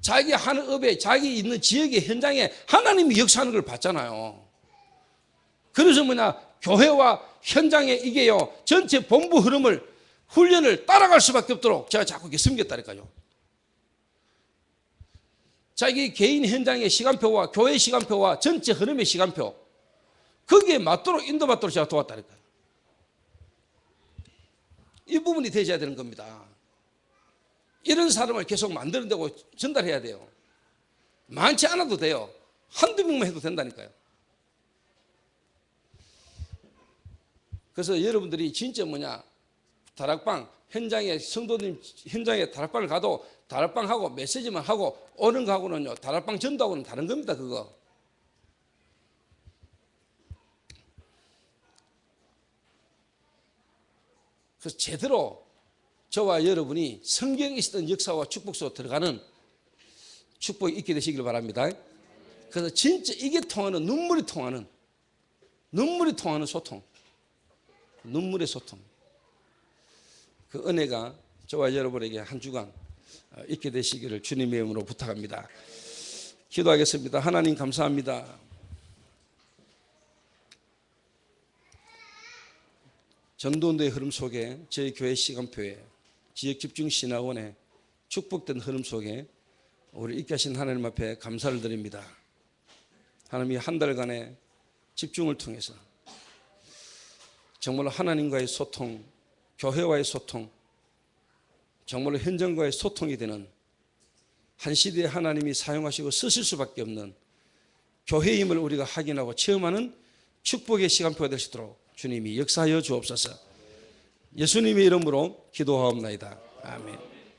자기 하는 업에 자기 있는 지역의 현장에 하나님이 역사하는 걸 봤잖아요. 그래서 뭐냐 교회와 현장에 이게요 전체 본부 흐름을 훈련을 따라갈 수밖에 없도록 제가 자꾸 이렇게 숨겼다니까요. 자기 개인 현장의 시간표와 교회 시간표와 전체 흐름의 시간표 거기에 맞도록 인도받도록 제가 도왔다니까요. 이 부분이 되셔야 되는 겁니다. 이런 사람을 계속 만들어내고 전달해야 돼요. 많지 않아도 돼요. 한두 명만 해도 된다니까요. 그래서 여러분들이 진짜 뭐냐 다락방 현장에 성도님 현장에 다락방을 가도 다락방하고 메시지만 하고 오는 거하고는요 다락방 전도하고는 다른 겁니다. 그거 그래서 제대로 저와 여러분이 성경에 있었던 역사와 축복 속으로 들어가는 축복이 있게 되시길 바랍니다. 그래서 진짜 이게 통하는 눈물이 통하는 소통 눈물의 소통 그 은혜가 저와 여러분에게 한 주간 있게 되시기를 주님의 이름으로 부탁합니다. 기도하겠습니다. 하나님 감사합니다. 전도운동의 흐름 속에 저희 교회 시간표에 지역집중신학원의 축복된 흐름 속에 우리 있게 하신 하나님 앞에 감사를 드립니다. 하나님이 한 달간의 집중을 통해서 정말로 하나님과의 소통, 교회와의 소통, 정말로 현장과의 소통이 되는 한 시대에 하나님이 사용하시고 쓰실 수밖에 없는 교회임을 우리가 확인하고 체험하는 축복의 시간표가 될 수 있도록 주님이 역사하여 주옵소서. 예수님의 이름으로 기도하옵나이다. 아멘.